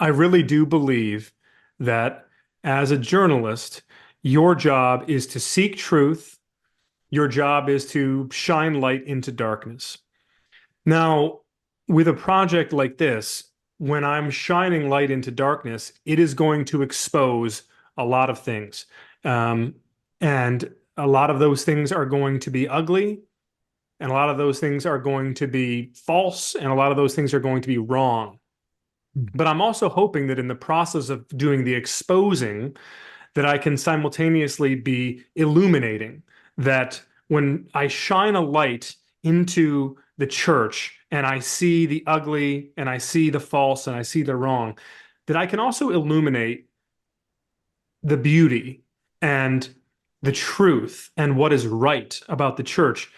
I really do believe that as a journalist, your job is to seek truth. Your job is to shine light into darkness. Now, with a project like this, when I'm shining light into darkness, it is going to expose a lot of things. Um, and a lot of those things are going to be ugly, and a lot of those things are going to be false, and a lot of those things are going to be wrong. But I'm also hoping that in the process of doing the exposing, that I can simultaneously be illuminating, that when I shine a light into the church and I see the ugly and I see the false and I see the wrong, that I can also illuminate the beauty and the truth and what is right about the church.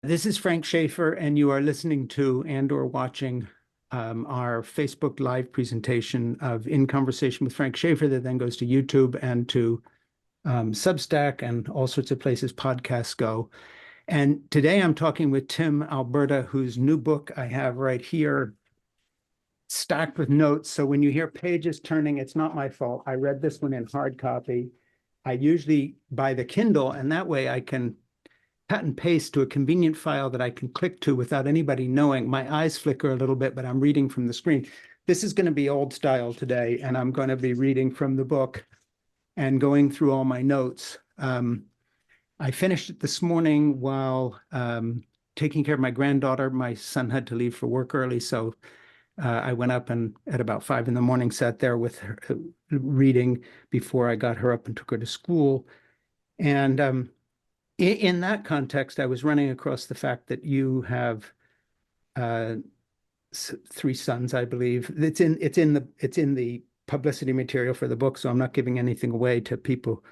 This is Frank Schaeffer, and you are listening to and/or watching our Facebook Live presentation of In Conversation with Frank Schaeffer that then goes to YouTube and to Substack and all sorts of places podcasts go. And today I'm talking with Tim Alberta, whose new book I have right here, stacked with notes. So when you hear pages turning, it's not my fault. I read this one in hard copy. I usually buy the Kindle, and that way I can cut and paste to a convenient file that I can click to without anybody knowing. My eyes flicker a little bit, but I'm reading from the screen. This is going to be old style today, and I'm going to be reading from the book and going through all my notes. I finished it this morning while taking care of my granddaughter. My son had to leave for work early, so I went up and at about 5 in the morning sat there with her reading before I got her up and took her to school. And in that context, I was running across the fact that you have 3 sons, I believe. It's in the publicity material for the book, so I'm not giving anything away to people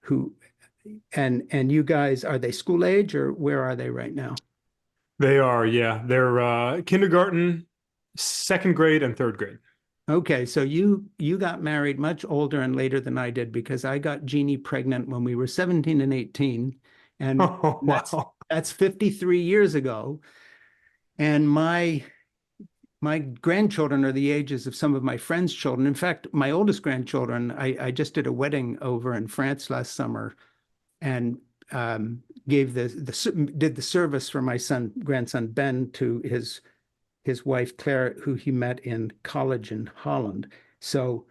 who and you guys, are they school age or where are they right now? They are, yeah, they're kindergarten, second grade, and third grade. Okay, so you got married much older and later than I did because I got Jeannie pregnant when we were 17 and 18, and Oh, wow. that's 53 years ago. And my grandchildren are the ages of some of my friends' children. In fact, my oldest grandchildren, I just did a wedding over in France last summer, and gave did the service for my grandson Ben to his wife Claire, who he met in college in Holland. So,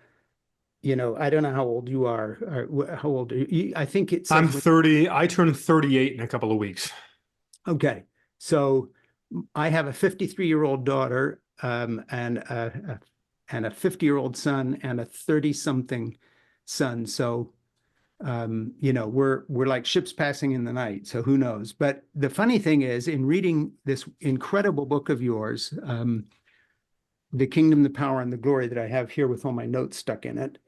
I don't know how old you are. Or how old are you? I think it I'm says 30. I turn 38 in a couple of weeks. okay. So I have a 53-year-old daughter, and a 50-year-old son and a 30-something son. So we're like ships passing in the night. So who knows? But the funny thing is, in reading this incredible book of yours, The Kingdom, the Power, and the Glory that I have here with all my notes stuck in it,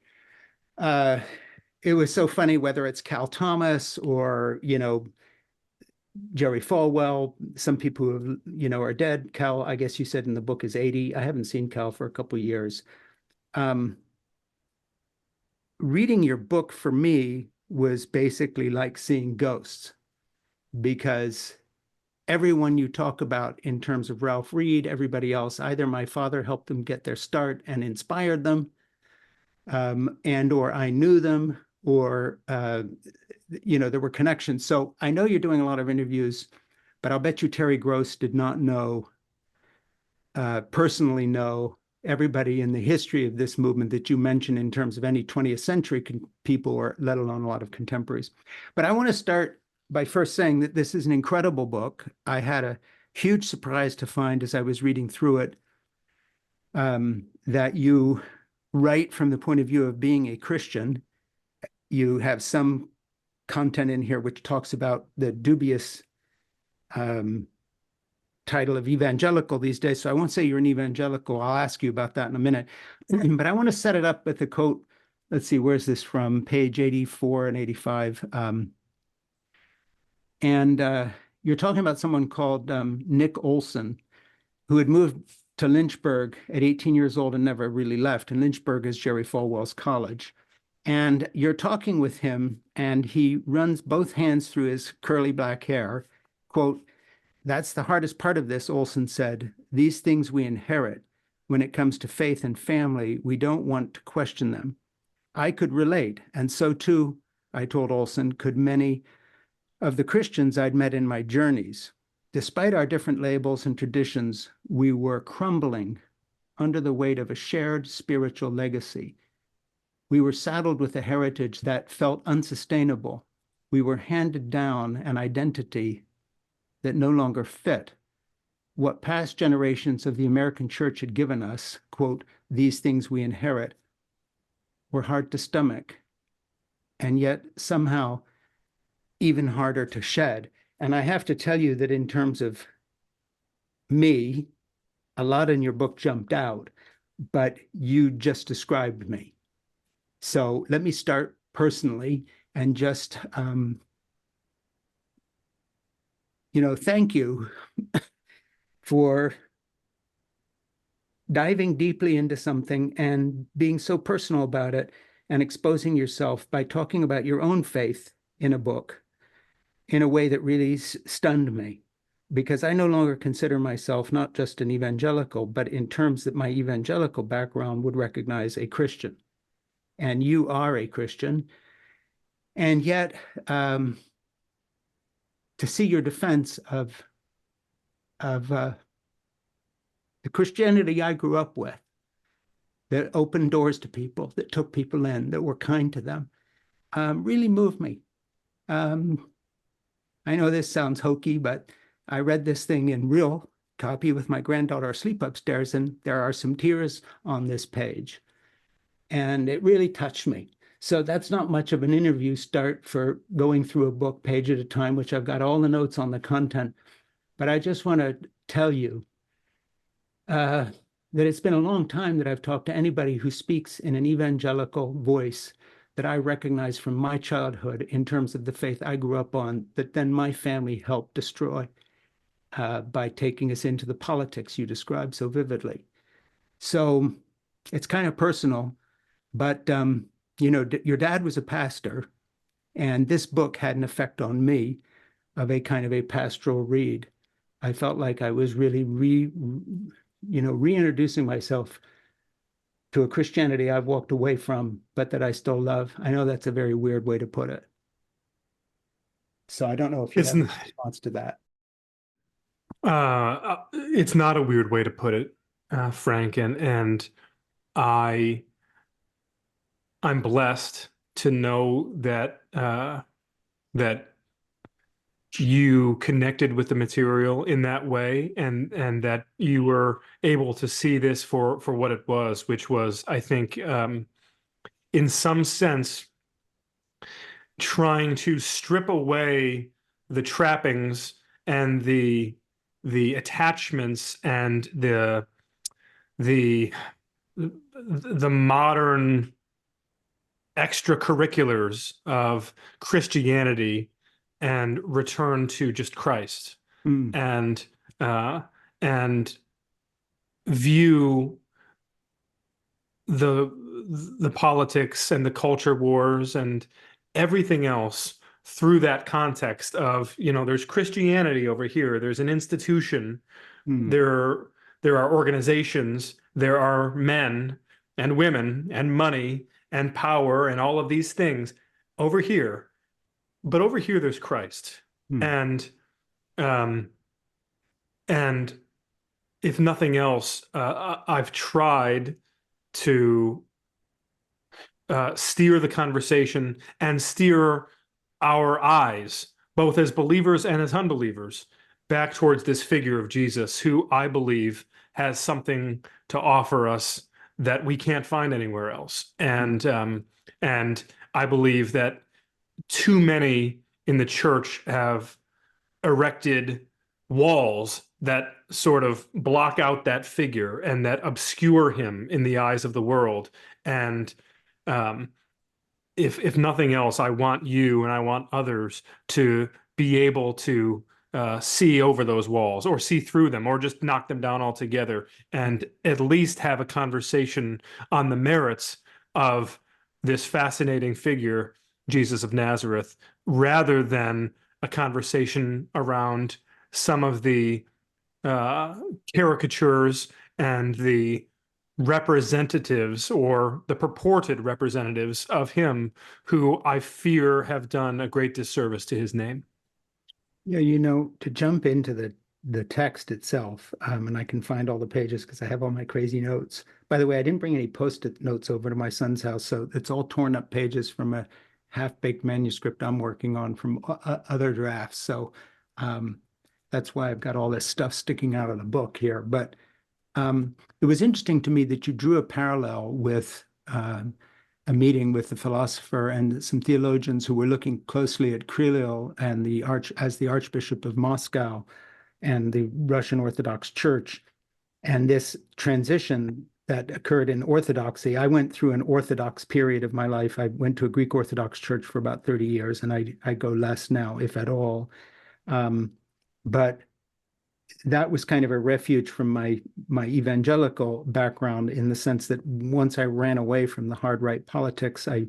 it was so funny, whether it's Cal Thomas or, Jerry Falwell. Some people who, are dead. Cal, I guess you said in the book, is 80. I haven't seen Cal for a couple of years. Reading your book for me was basically like seeing ghosts, because everyone you talk about in terms of Ralph Reed, everybody else, either my father helped them get their start and inspired them, and or I knew them, or there were connections. So I know you're doing a lot of interviews, but I'll bet you Terry Gross did not personally know everybody in the history of this movement that you mentioned in terms of any 20th century people, or let alone a lot of contemporaries. But I want to start by first saying that this is an incredible book. I had a huge surprise to find as I was reading through it, that you write from the point of view of being a Christian. You have some content in here which talks about the dubious title of evangelical these days. So I won't say you're an evangelical. I'll ask you about that in a minute. But I want to set it up with a quote. Let's see, where's this from? Page 84 and 85. You're talking about someone called Nick Olson, who had moved to Lynchburg at 18 years old and never really left. And Lynchburg is Jerry Falwell's college. And you're talking with him, and he runs both hands through his curly black hair. Quote, That's the hardest part of this, Olson said. These things we inherit. When it comes to faith and family, we don't want to question them. I could relate, and so too, I told Olson, could many of the Christians I'd met in my journeys. Despite our different labels and traditions, we were crumbling under the weight of a shared spiritual legacy. We were saddled with a heritage that felt unsustainable. We were handed down an identity that no longer fit what past generations of the American church had given us, quote, these things we inherit, were hard to stomach, and yet somehow even harder to shed. And I have to tell you that in terms of me, a lot in your book jumped out, but you just described me. So let me start personally and just, thank you for diving deeply into something and being so personal about it and exposing yourself by talking about your own faith in a book in a way that really stunned me, because I no longer consider myself not just an evangelical, but in terms that my evangelical background would recognize a Christian. And you are a Christian. And yet, to see your defense of the Christianity I grew up with, that opened doors to people, that took people in, that were kind to them, really moved me. I know this sounds hokey, but I read this thing in real copy with my granddaughter asleep upstairs, and there are some tears on this page. And it really touched me. So that's not much of an interview start for going through a book page at a time, which I've got all the notes on the content. But I just want to tell you that it's been a long time that I've talked to anybody who speaks in an evangelical voice that I recognize from my childhood in terms of the faith I grew up on, that then my family helped destroy by taking us into the politics you described so vividly. So it's kind of personal, but your dad was a pastor, and this book had an effect on me of a kind of a pastoral read. I felt like I was really reintroducing myself to a Christianity I've walked away from, but that I still love. I know that's a very weird way to put it. So I don't know if you have a response to that. It's not a weird way to put it, Frank, and I'm blessed to know that that you connected with the material in that way, and that you were able to see this for what it was, which was, I think, in some sense, trying to strip away the trappings and the attachments and the modern extracurriculars of Christianity and return to just Christ, and view the politics and the culture wars and everything else through that context of, there's Christianity over here, there's an institution, there are organizations, there are men and women and money and power and all of these things over here. But over here, there's Christ. And if nothing else, I've tried to steer the conversation and steer our eyes, both as believers and as unbelievers, back towards this figure of Jesus, who I believe has something to offer us that we can't find anywhere else. And I believe that too many in the church have erected walls that sort of block out that figure and that obscure him in the eyes of the world. And if nothing else, I want you and I want others to be able to see over those walls, or see through them, or just knock them down altogether, and at least have a conversation on the merits of this fascinating figure, Jesus of Nazareth, rather than a conversation around some of the caricatures and the representatives or the purported representatives of him who I fear have done a great disservice to his name. Yeah, to jump into the text itself, and I can find all the pages because I have all my crazy notes. By the way, I didn't bring any post-it notes over to my son's house, so it's all torn up pages from a half-baked manuscript I'm working on from other drafts. So that's why I've got all this stuff sticking out of the book here. But it was interesting to me that you drew a parallel with a meeting with the philosopher and some theologians who were looking closely at Kirill and as the Archbishop of Moscow and the Russian Orthodox Church, and this transition that occurred in Orthodoxy. I went through an Orthodox period of my life. I went to a Greek Orthodox church for about 30 years, and I go less now, if at all. But that was kind of a refuge from my evangelical background, in the sense that once I ran away from the hard right politics, I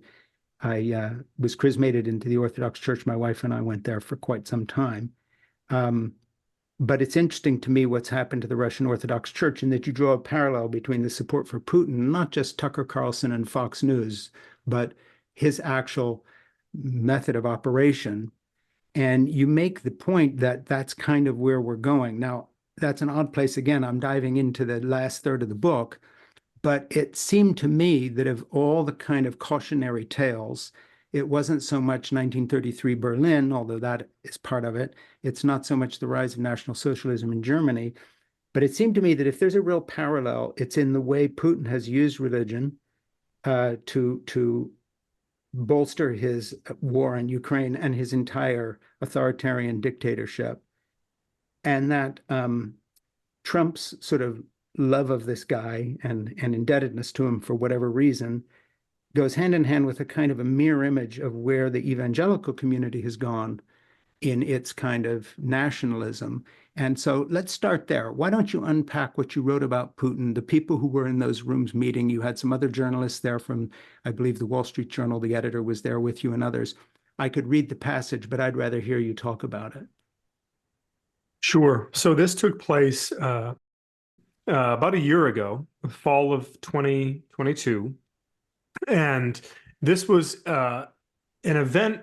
was chrismated into the Orthodox Church. My wife and I went there for quite some time. But it's interesting to me what's happened to the Russian Orthodox Church, in that you draw a parallel between the support for Putin, not just Tucker Carlson and Fox News, but his actual method of operation. And you make the point that that's kind of where we're going. Now, that's an odd place. Again, I'm diving into the last third of the book, but it seemed to me that of all the kind of cautionary tales, it wasn't so much 1933 Berlin, although that is part of it. It's not so much the rise of National Socialism in Germany, but it seemed to me that if there's a real parallel, it's in the way Putin has used religion to bolster his war in Ukraine and his entire authoritarian dictatorship. And that Trump's sort of love of this guy and indebtedness to him for whatever reason goes hand in hand with a kind of a mirror image of where the evangelical community has gone in its kind of nationalism. And so let's start there. Why don't you unpack what you wrote about Putin, the people who were in those rooms meeting? You had some other journalists there from, I believe, the Wall Street Journal. The editor was there with you and others. I could read the passage, but I'd rather hear you talk about it. Sure. So this took place about a year ago, fall of 2022. And this was an event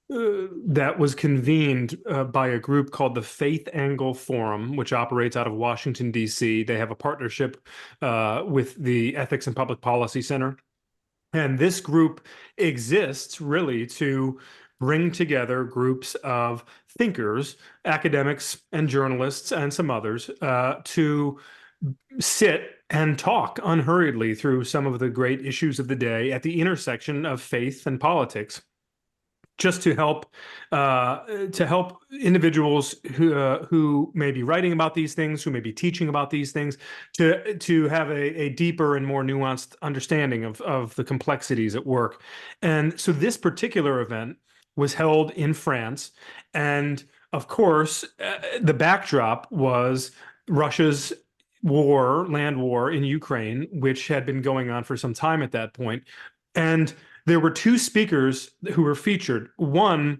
that was convened by a group called the Faith Angle Forum, which operates out of Washington, D.C. They have a partnership with the Ethics and Public Policy Center. And this group exists really to bring together groups of thinkers, academics and journalists and some others to sit and talk unhurriedly through some of the great issues of the day at the intersection of faith and politics, just to help individuals who may be writing about these things, who may be teaching about these things, to have a deeper and more nuanced understanding of the complexities at work. And so this particular event was held in France, and of course, the backdrop was Russia's land war in Ukraine, which had been going on for some time at that point. And there were two speakers who were featured. One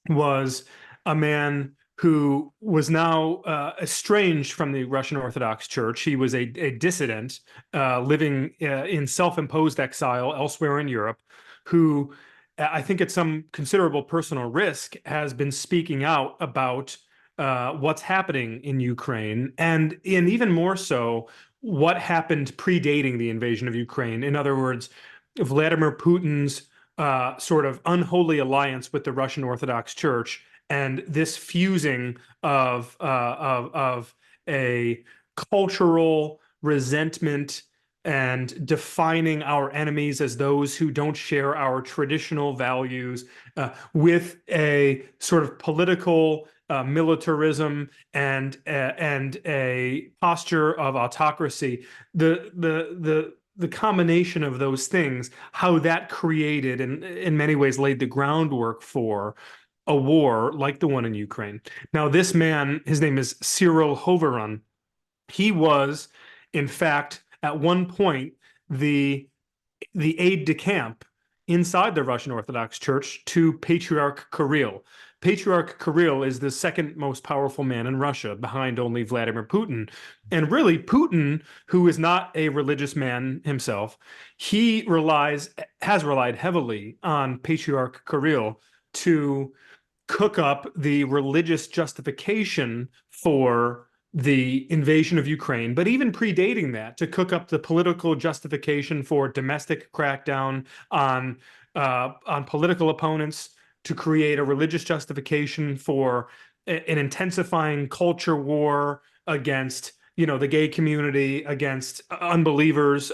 was a man who was now estranged from the Russian Orthodox Church. He was a dissident living in self-imposed exile elsewhere in Europe, who I think at some considerable personal risk has been speaking out about what's happening in Ukraine, and even more so, what happened predating the invasion of Ukraine. In other words, Vladimir Putin's sort of unholy alliance with the Russian Orthodox Church, and this fusing of a cultural resentment and defining our enemies as those who don't share our traditional values with a sort of political militarism and a posture of autocracy. The combination of those things, how that created and in many ways laid the groundwork for a war like the one in Ukraine. Now, this man, his name is Cyril Hoveron. He was, in fact, at one point, the aide de camp inside the Russian Orthodox Church to Patriarch Kirill. Patriarch Kirill is the second most powerful man in Russia, behind only Vladimir Putin. And really, Putin, who is not a religious man himself, he has relied heavily on Patriarch Kirill to cook up the religious justification for the invasion of Ukraine, but even predating that, to cook up the political justification for domestic crackdown on political opponents, to create a religious justification for an intensifying culture war against, the gay community, against unbelievers,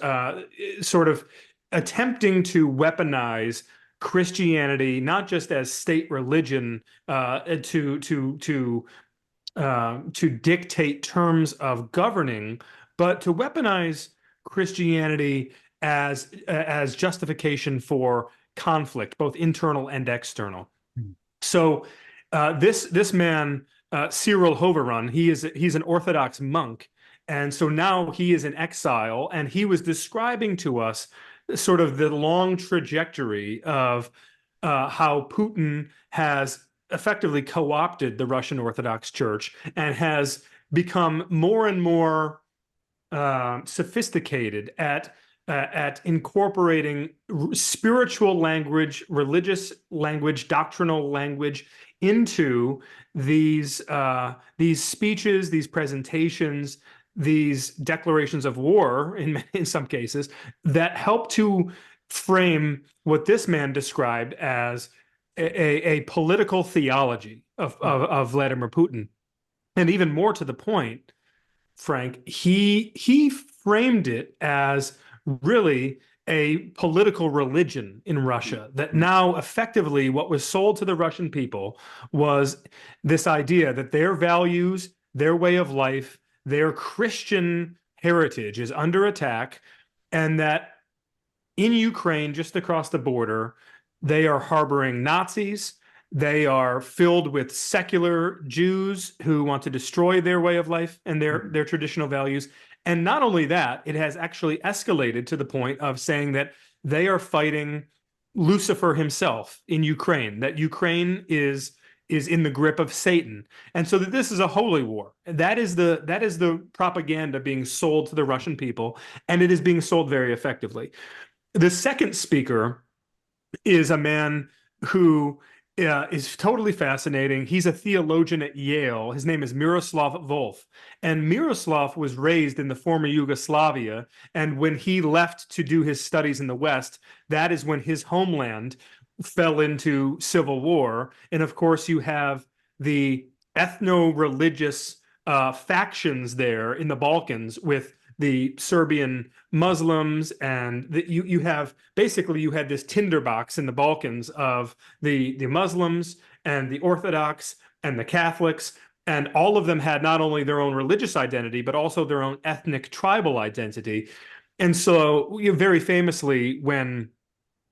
sort of attempting to weaponize Christianity not just as state religion to dictate terms of governing, but to weaponize Christianity as justification for conflict, both internal and external. So this man, Cyril Hoverun, he's an Orthodox monk, and so now he is in exile, and he was describing to us sort of the long trajectory of how Putin has effectively co-opted the Russian Orthodox Church and has become more and more sophisticated at incorporating spiritual language, religious language, doctrinal language into these speeches, these presentations, these declarations of war in some cases, that help to frame what this man described as a political theology of Vladimir Putin. And even more to the point, Frank, he framed it as really a political religion in Russia, that now effectively what was sold to the Russian people was this idea that their values, their way of life, their Christian heritage is under attack, and that in Ukraine, just across the border, they are harboring Nazis. They are filled with secular Jews who want to destroy their way of life and their traditional values. And not only that, it has actually escalated to the point of saying that they are fighting Lucifer himself in Ukraine, that Ukraine is in the grip of Satan. And so that this is a holy war. That is the propaganda being sold to the Russian people, and it is being sold very effectively. The second speaker is a man who is totally fascinating. He's a theologian at Yale. His name is Miroslav Volf. And Miroslav was raised in the former Yugoslavia. And when he left to do his studies in the West, that is when his homeland fell into civil war. And of course, you have the ethno-religious factions there in the Balkans with the Serbian Muslims, and you had this tinderbox in the Balkans of the Muslims and the Orthodox and the Catholics, and all of them had not only their own religious identity but also their own ethnic tribal identity. And so, very famously, when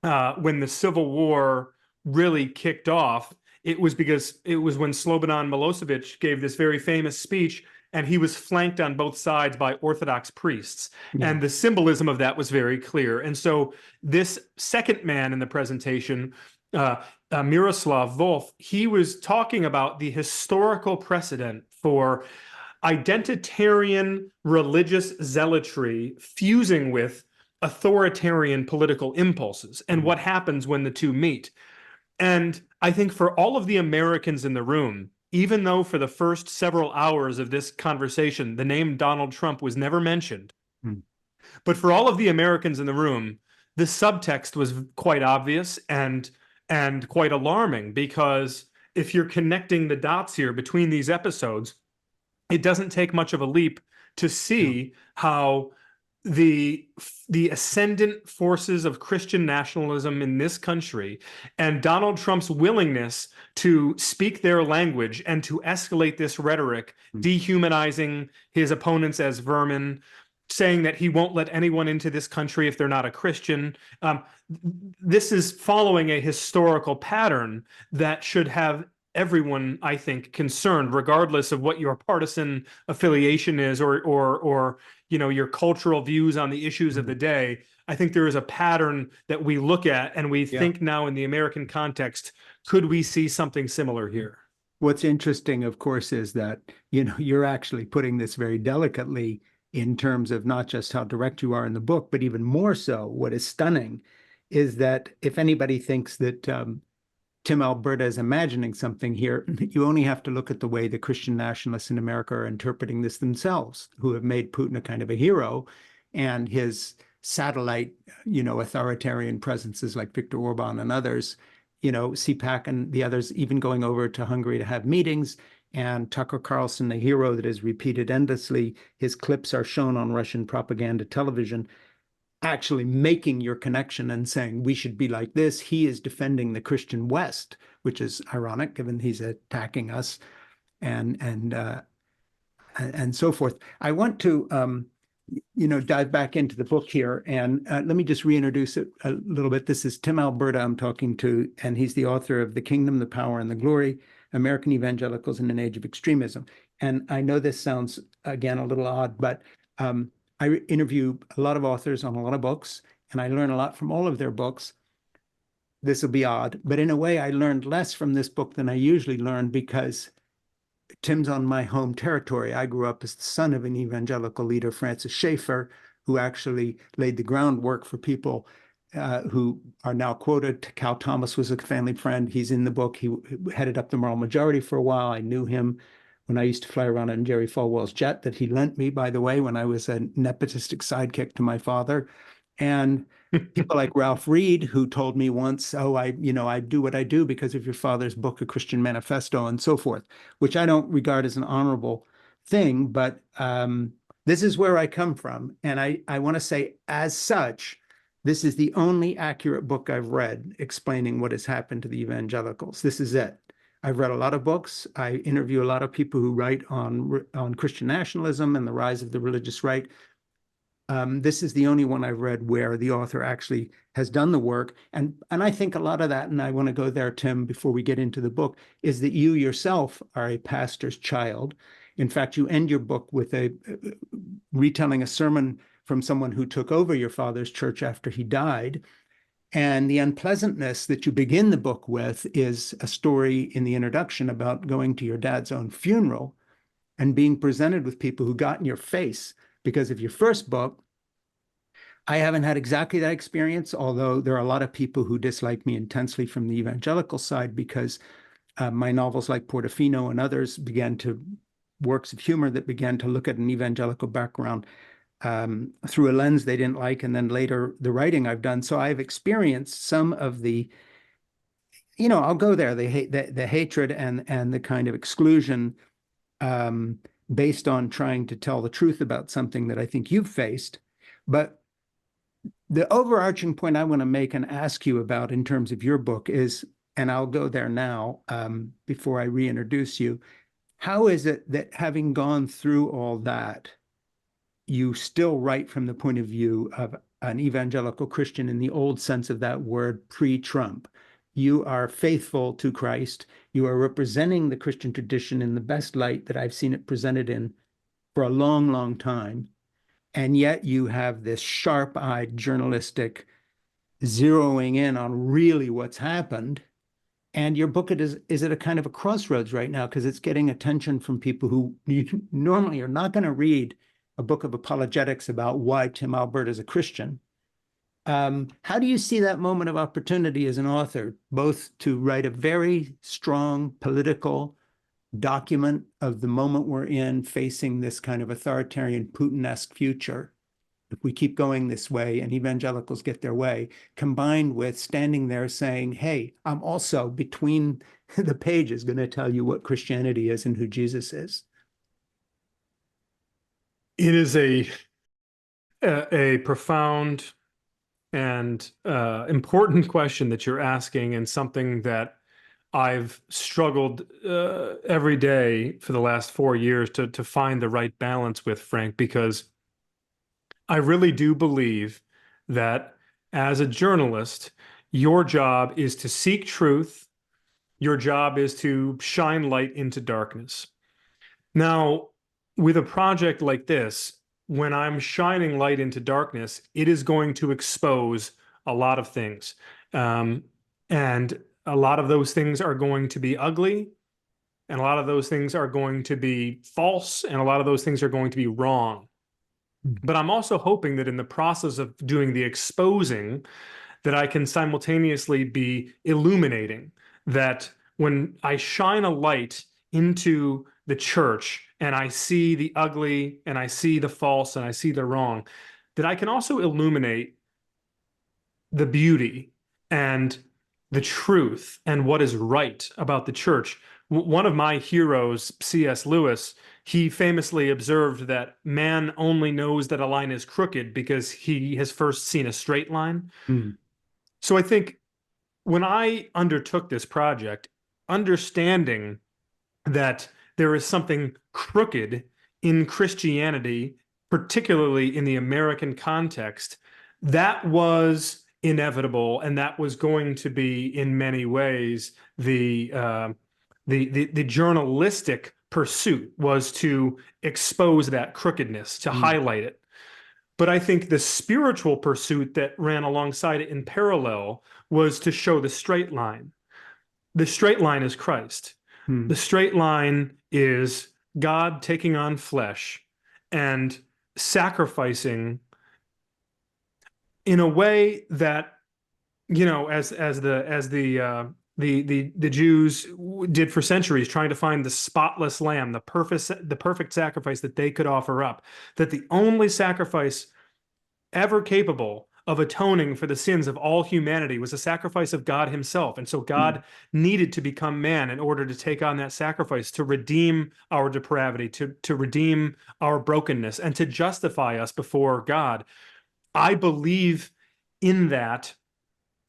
the Civil War really kicked off, it was when Slobodan Milosevic gave this very famous speech, and he was flanked on both sides by Orthodox priests. Yeah. And the symbolism of that was very clear. And so this second man in the presentation, Miroslav Volf, he was talking about the historical precedent for identitarian religious zealotry fusing with authoritarian political impulses, and what happens when the two meet. And I think for all of the Americans in the room, even though for the first several hours of this conversation, the name Donald Trump was never mentioned, but for all of the Americans in the room, the subtext was quite obvious and quite alarming, because if you're connecting the dots here between these episodes, it doesn't take much of a leap to see how the ascendant forces of Christian nationalism in this country and Donald Trump's willingness to speak their language and to escalate this rhetoric, dehumanizing his opponents as vermin, saying that he won't let anyone into this country if they're not a Christian. This is following a historical pattern that should have everyone, I think, concerned, regardless of what your partisan affiliation is or your cultural views on the issues of the day. I think there is a pattern that we look at and we think now in the American context, could we see something similar here? What's interesting, of course, is that, you're actually putting this very delicately in terms of not just how direct you are in the book, but even more so, what is stunning is that if anybody thinks that Tim Alberta is imagining something here, you only have to look at the way the Christian nationalists in America are interpreting this themselves, who have made Putin a kind of a hero, and his satellite, authoritarian presences like Viktor Orban and others, CPAC and the others even going over to Hungary to have meetings. And Tucker Carlson, the hero that is repeated endlessly, his clips are shown on Russian propaganda television, actually making your connection and saying we should be like this. He is defending the Christian West, which is ironic given he's attacking us, and so forth. I want to dive back into the book here, and let me just reintroduce it a little bit. This is Tim Alberta I'm talking to, and he's the author of The Kingdom, the Power, and the Glory: American Evangelicals in an Age of Extremism. And I know this sounds, again, a little odd, but I interview a lot of authors on a lot of books, and I learn a lot from all of their books. This will be odd, but in a way, I learned less from this book than I usually learn because Tim's on my home territory. I grew up as the son of an evangelical leader, Francis Schaeffer, who actually laid the groundwork for people who are now quoted. Cal Thomas was a family friend. He's in the book. He headed up the Moral Majority for a while. I knew him when I used to fly around in Jerry Falwell's jet that he lent me, by the way, when I was a nepotistic sidekick to my father. And people like Ralph Reed, who told me once, oh, I do what I do because of your father's book, A Christian Manifesto, and so forth, which I don't regard as an honorable thing, but this is where I come from. And I want to say, as such, this is the only accurate book I've read explaining what has happened to the evangelicals. This is it. I've read a lot of books. I interview a lot of people who write on Christian nationalism and the rise of the religious right. This is the only one I've read where the author actually has done the work. And I think a lot of that, and I want to go there, Tim, before we get into the book, is that you yourself are a pastor's child. In fact, you end your book with retelling a sermon from someone who took over your father's church after he died. And the unpleasantness that you begin the book with is a story in the introduction about going to your dad's own funeral and being presented with people who got in your face because of your first book. I haven't had exactly that experience, although there are a lot of people who dislike me intensely from the evangelical side because my novels like Portofino and others works of humor that began to look at an evangelical background through a lens they didn't like, and then later the writing I've done. So I've experienced some of the, I'll go there, the hatred and the kind of exclusion based on trying to tell the truth about something that I think you've faced. But the overarching point I want to make and ask you about in terms of your book is, and I'll go there now before I reintroduce you, how is it that having gone through all that, you still write from the point of view of an evangelical Christian in the old sense of that word, pre-Trump? You are faithful to Christ. You are representing the Christian tradition in the best light that I've seen it presented in for a long, long time. And yet you have this sharp-eyed journalistic zeroing in on really what's happened. And your book is at a kind of a crossroads right now because it's getting attention from people who normally are not going to read a book of apologetics about why Tim Alberta is a Christian. How do you see that moment of opportunity as an author, both to write a very strong political document of the moment we're in, facing this kind of authoritarian Putin-esque future, if we keep going this way and evangelicals get their way, combined with standing there saying, hey, I'm also between the pages going to tell you what Christianity is and who Jesus is? It is a profound and important question that you're asking, and something that I've struggled every day for the last 4 years to find the right balance with, Frank, because I really do believe that as a journalist, your job is to seek truth. Your job is to shine light into darkness. Now, with a project like this, when I'm shining light into darkness, it is going to expose a lot of things. Um, and a lot of those things are going to be ugly, and a lot of those things are going to be false, and a lot of those things are going to be wrong. But I'm also hoping that in the process of doing the exposing, that I can simultaneously be illuminating, that when I shine a light into the church and I see the ugly and I see the false and I see the wrong, that I can also illuminate the beauty and the truth and what is right about the church. One of my heroes, C.S. Lewis, he famously observed that man only knows that a line is crooked because he has first seen a straight line. Mm. So I think when I undertook this project, understanding that there is something crooked in Christianity, particularly in the American context, that was inevitable, and that was going to be, in many ways, the journalistic pursuit was to expose that crookedness, to highlight it. But I think the spiritual pursuit that ran alongside it in parallel was to show the straight line. The straight line is Christ. The straight line is God taking on flesh and sacrificing in a way that, you know, as the Jews did for centuries, trying to find the spotless lamb, the perfect sacrifice that they could offer up, that the only sacrifice ever capable of atoning for the sins of all humanity was a sacrifice of God himself. And so God needed to become man in order to take on that sacrifice, to redeem our depravity, to redeem our brokenness, and to justify us before God. I believe in that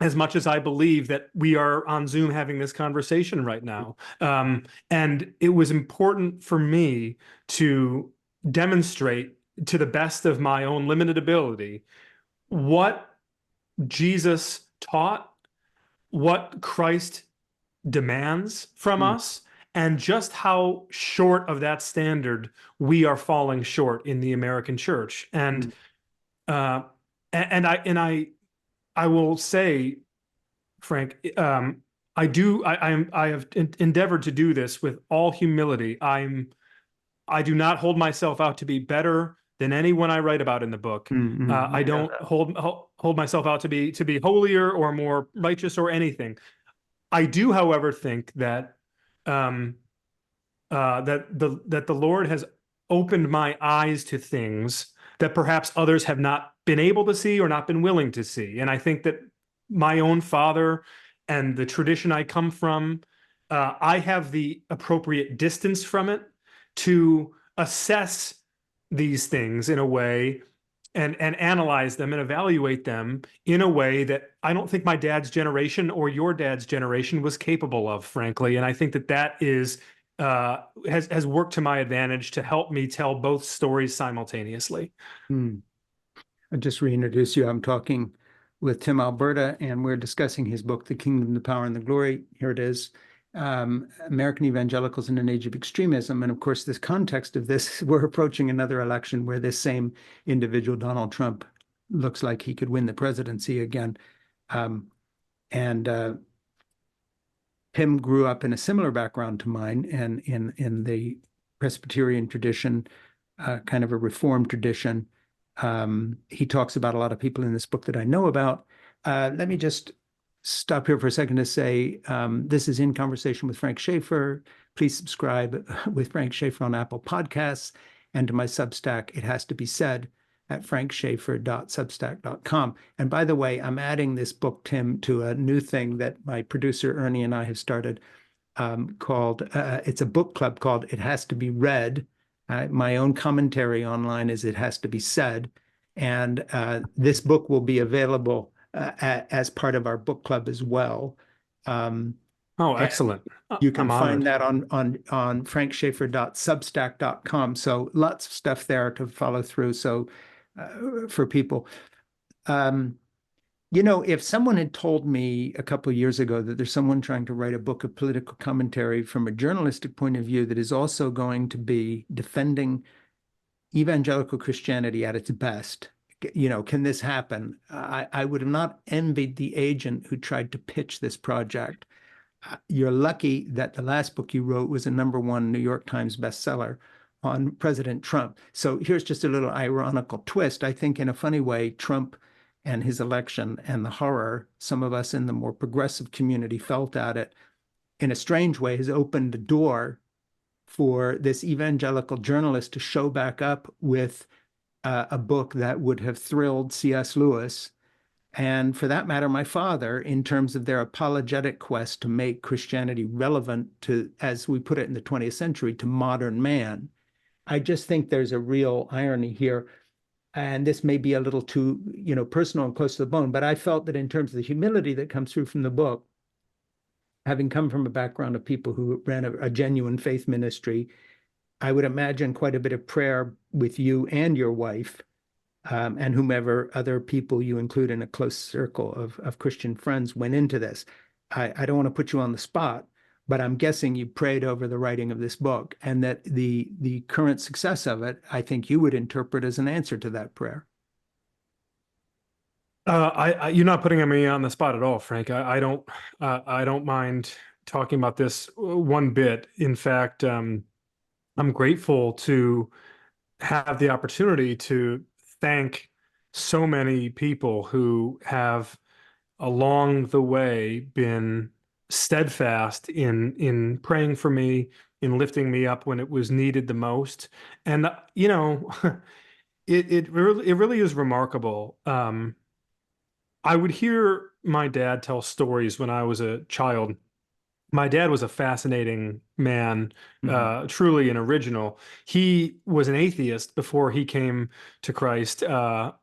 as much as I believe that we are on Zoom having this conversation right now. And it was important for me to demonstrate to the best of my own limited ability what Jesus taught, what Christ demands from us, and just how short of that standard we are falling short in the American church. And I will say, Frank, I have endeavored to do this with all humility. I do not hold myself out to be better than anyone I write about in the book. I don't hold myself out to be holier or more righteous or anything. I do, however, think that that the Lord has opened my eyes to things that perhaps others have not been able to see or not been willing to see. And I think that my own father and the tradition I come from, I have the appropriate distance from it to assess these things in a way and analyze them and evaluate them in a way that I don't think my dad's generation or your dad's generation was capable of, frankly. And I think that that is has worked to my advantage to help me tell both stories simultaneously. I'll just reintroduce you. I'm talking with Tim Alberta, and we're discussing his book, The Kingdom, the Power, and the Glory. Here it is. American Evangelicals in an Age of Extremism. And of course, this context of this, we're approaching another election where this same individual, Donald Trump, looks like he could win the presidency again. Tim grew up in a similar background to mine, and in the Presbyterian tradition, kind of a Reformed tradition. He talks about a lot of people in this book that I know about. Let me just stop here for a second to say, this is In Conversation with Frank Schaeffer. Please subscribe with Frank Schaeffer on Apple Podcasts, and to my Substack, It Has to Be Said, at frankschaeffer.substack.com. And by the way, I'm adding this book, Tim, to a new thing that my producer Ernie and I have started called, it's a book club called It Has to Be Read. My own commentary online is It Has to Be Said. And this book will be available as part of our book club as well. Oh, excellent. You can find that on frankschaeffer.substack.com. So lots of stuff there to follow through. So for people. You know, if someone had told me a couple of years ago that there's someone trying to write a book of political commentary from a journalistic point of view that is also going to be defending evangelical Christianity at its best, you know, can this happen? I would have not envied the agent who tried to pitch this project. You're lucky that the last book you wrote was a #1 New York Times bestseller on President Trump. So here's just a little ironical twist. I think in a funny way, Trump and his election and the horror some of us in the more progressive community felt at it, in a strange way, has opened the door for this evangelical journalist to show back up with a book that would have thrilled C.S. Lewis, and for that matter, my father, in terms of their apologetic quest to make Christianity relevant to, as we put it in the 20th century, to modern man. I just think there's a real irony here. And this may be a little too, you know, personal and close to the bone, but I felt that in terms of the humility that comes through from the book, having come from a background of people who ran a genuine faith ministry, I would imagine quite a bit of prayer with you and your wife, and whomever other people you include in a close circle of Christian friends went into this. I don't want to put you on the spot, but I'm guessing you prayed over the writing of this book, and that the current success of it, I think you would interpret as an answer to that prayer. You're not putting me on the spot at all, Frank. I don't mind talking about this one bit. In fact, I'm grateful to have the opportunity to thank so many people who have along the way been steadfast in praying for me, in lifting me up when it was needed the most. And you know, it really is remarkable. I would hear my dad tell stories when I was a child. My dad was a fascinating man, truly an original. He was an atheist before he came to Christ,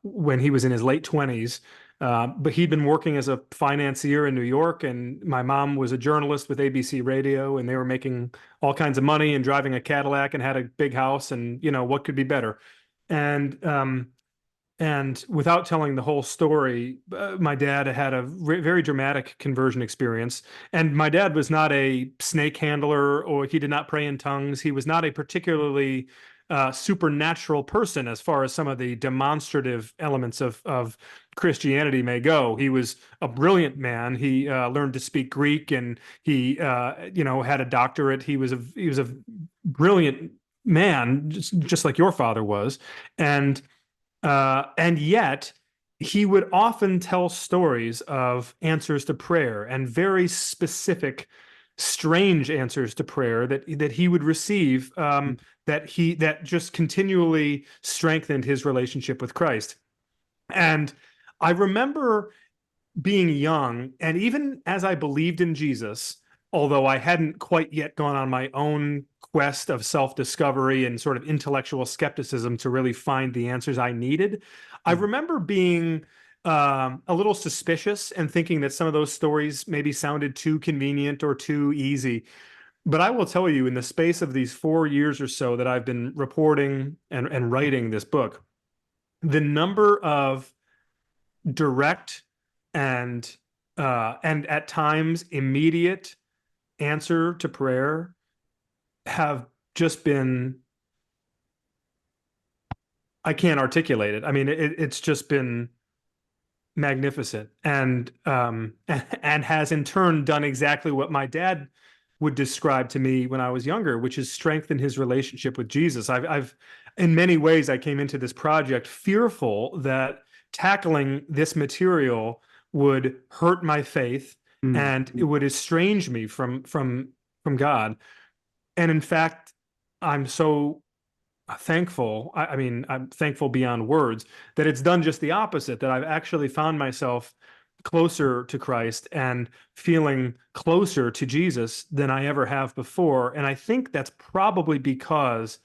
when he was in his late 20s. But he'd been working as a financier in New York, and my mom was a journalist with ABC Radio, and they were making all kinds of money and driving a Cadillac and had a big house, and you know, what could be better? And without telling the whole story, my dad had a very dramatic conversion experience. And my dad was not a snake handler, or he did not pray in tongues. He was not a particularly supernatural person as far as some of the demonstrative elements of Christianity may go. He was a brilliant man. He learned to speak Greek, and he you know, had a doctorate. He was a brilliant man, just like your father was. And yet he would often tell stories of answers to prayer, and very specific, strange answers to prayer that he would receive, that just continually strengthened his relationship with Christ. And I remember being young, and even as I believed in Jesus, although I hadn't quite yet gone on my own quest of self-discovery and sort of intellectual skepticism to really find the answers I needed, I remember being a little suspicious and thinking that some of those stories maybe sounded too convenient or too easy. But I will tell you, in the space of these 4 years or so that I've been reporting and writing this book, the number of direct and at times immediate answer to prayer have just been, I can't articulate it. I mean, it's just been magnificent, and has in turn done exactly what my dad would describe to me when I was younger, which is strengthen his relationship with Jesus. I've in many ways, I came into this project fearful that tackling this material would hurt my faith, and it would estrange me from God. And in fact, I'm so thankful. I mean, I'm thankful beyond words that it's done just the opposite, that I've actually found myself closer to Christ and feeling closer to Jesus than I ever have before. And I think that's probably because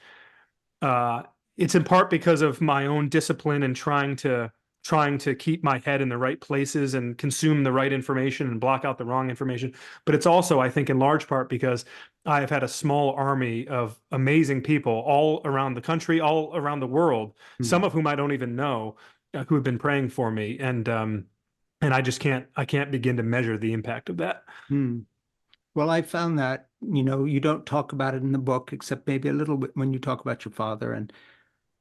it's in part because of my own discipline and trying to keep my head in the right places and consume the right information and block out the wrong information. But it's also, I think, in large part because I have had a small army of amazing people all around the country, all around the world, some of whom I don't even know, who have been praying for me. And And I can't begin to measure the impact of that. Hmm. Well, I found that, you don't talk about it in the book, except maybe a little bit when you talk about your father and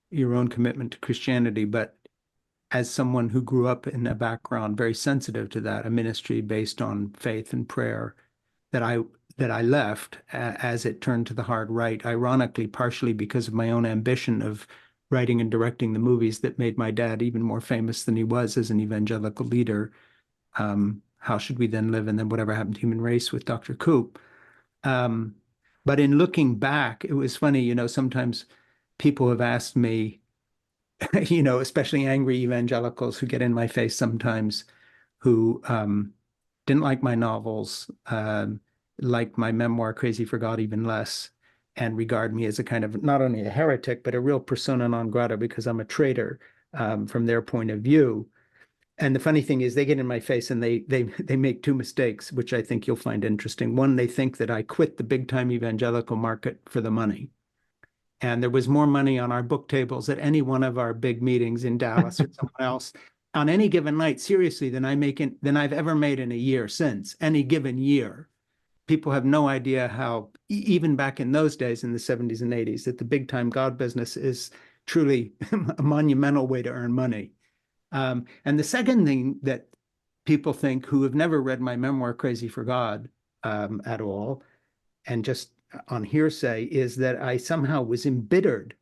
your own commitment to Christianity. But as someone who grew up in a background very sensitive to that, a ministry based on faith and prayer, that I that I left as it turned to the hard right, ironically, partially because of my own ambition of writing and directing the movies that made my dad even more famous than he was as an evangelical leader. How Should We Then Live? And then Whatever Happened to Human Race with Dr. Koop. Um, but in looking back, it was funny, sometimes people have asked me, especially angry evangelicals who get in my face sometimes, who didn't like my novels, liked my memoir, Crazy for God, even less, and regard me as a kind of not only a heretic, but a real persona non grata because I'm a traitor from their point of view. And the funny thing is, they get in my face and they make two mistakes, which I think you'll find interesting. One, they think that I quit the big time evangelical market for the money. And there was more money on our book tables at any one of our big meetings in Dallas or someone else on any given night, seriously, than I've ever made in a year since, any given year. People have no idea how, even back in those days in the 70s and 80s, that the big time God business is truly a monumental way to earn money. And the second thing that people think who have never read my memoir, Crazy for God, at all, and just on hearsay, is that I somehow was embittered.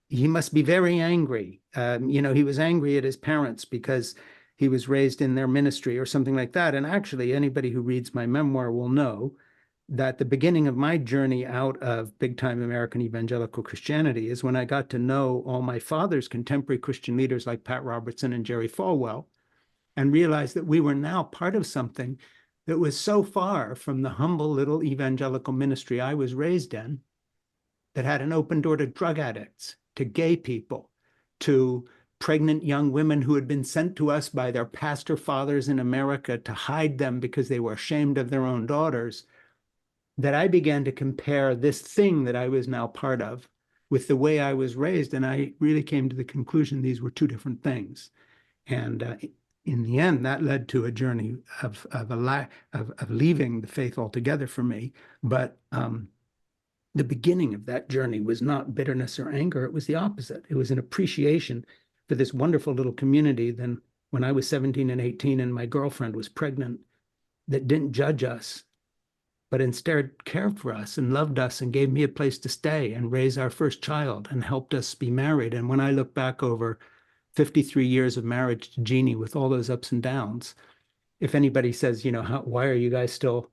He must be very angry. He was angry at his parents because he was raised in their ministry or something like that. And actually, anybody who reads my memoir will know that the beginning of my journey out of big time American evangelical Christianity is when I got to know all my father's contemporary Christian leaders like Pat Robertson and Jerry Falwell, and realized that we were now part of something that was so far from the humble little evangelical ministry I was raised in, that had an open door to drug addicts, to gay people, to pregnant young women who had been sent to us by their pastor fathers in America to hide them because they were ashamed of their own daughters, that I began to compare this thing that I was now part of with the way I was raised. And I really came to the conclusion these were two different things. And in the end, that led to a journey of leaving the faith altogether for me. But the beginning of that journey was not bitterness or anger. It was the opposite. It was an appreciation for this wonderful little community. Then when I was 17 and 18 and my girlfriend was pregnant, that didn't judge us, but instead cared for us and loved us and gave me a place to stay and raise our first child and helped us be married. And when I look back over 53 years of marriage to Jeannie with all those ups and downs, if anybody says, why are you guys still,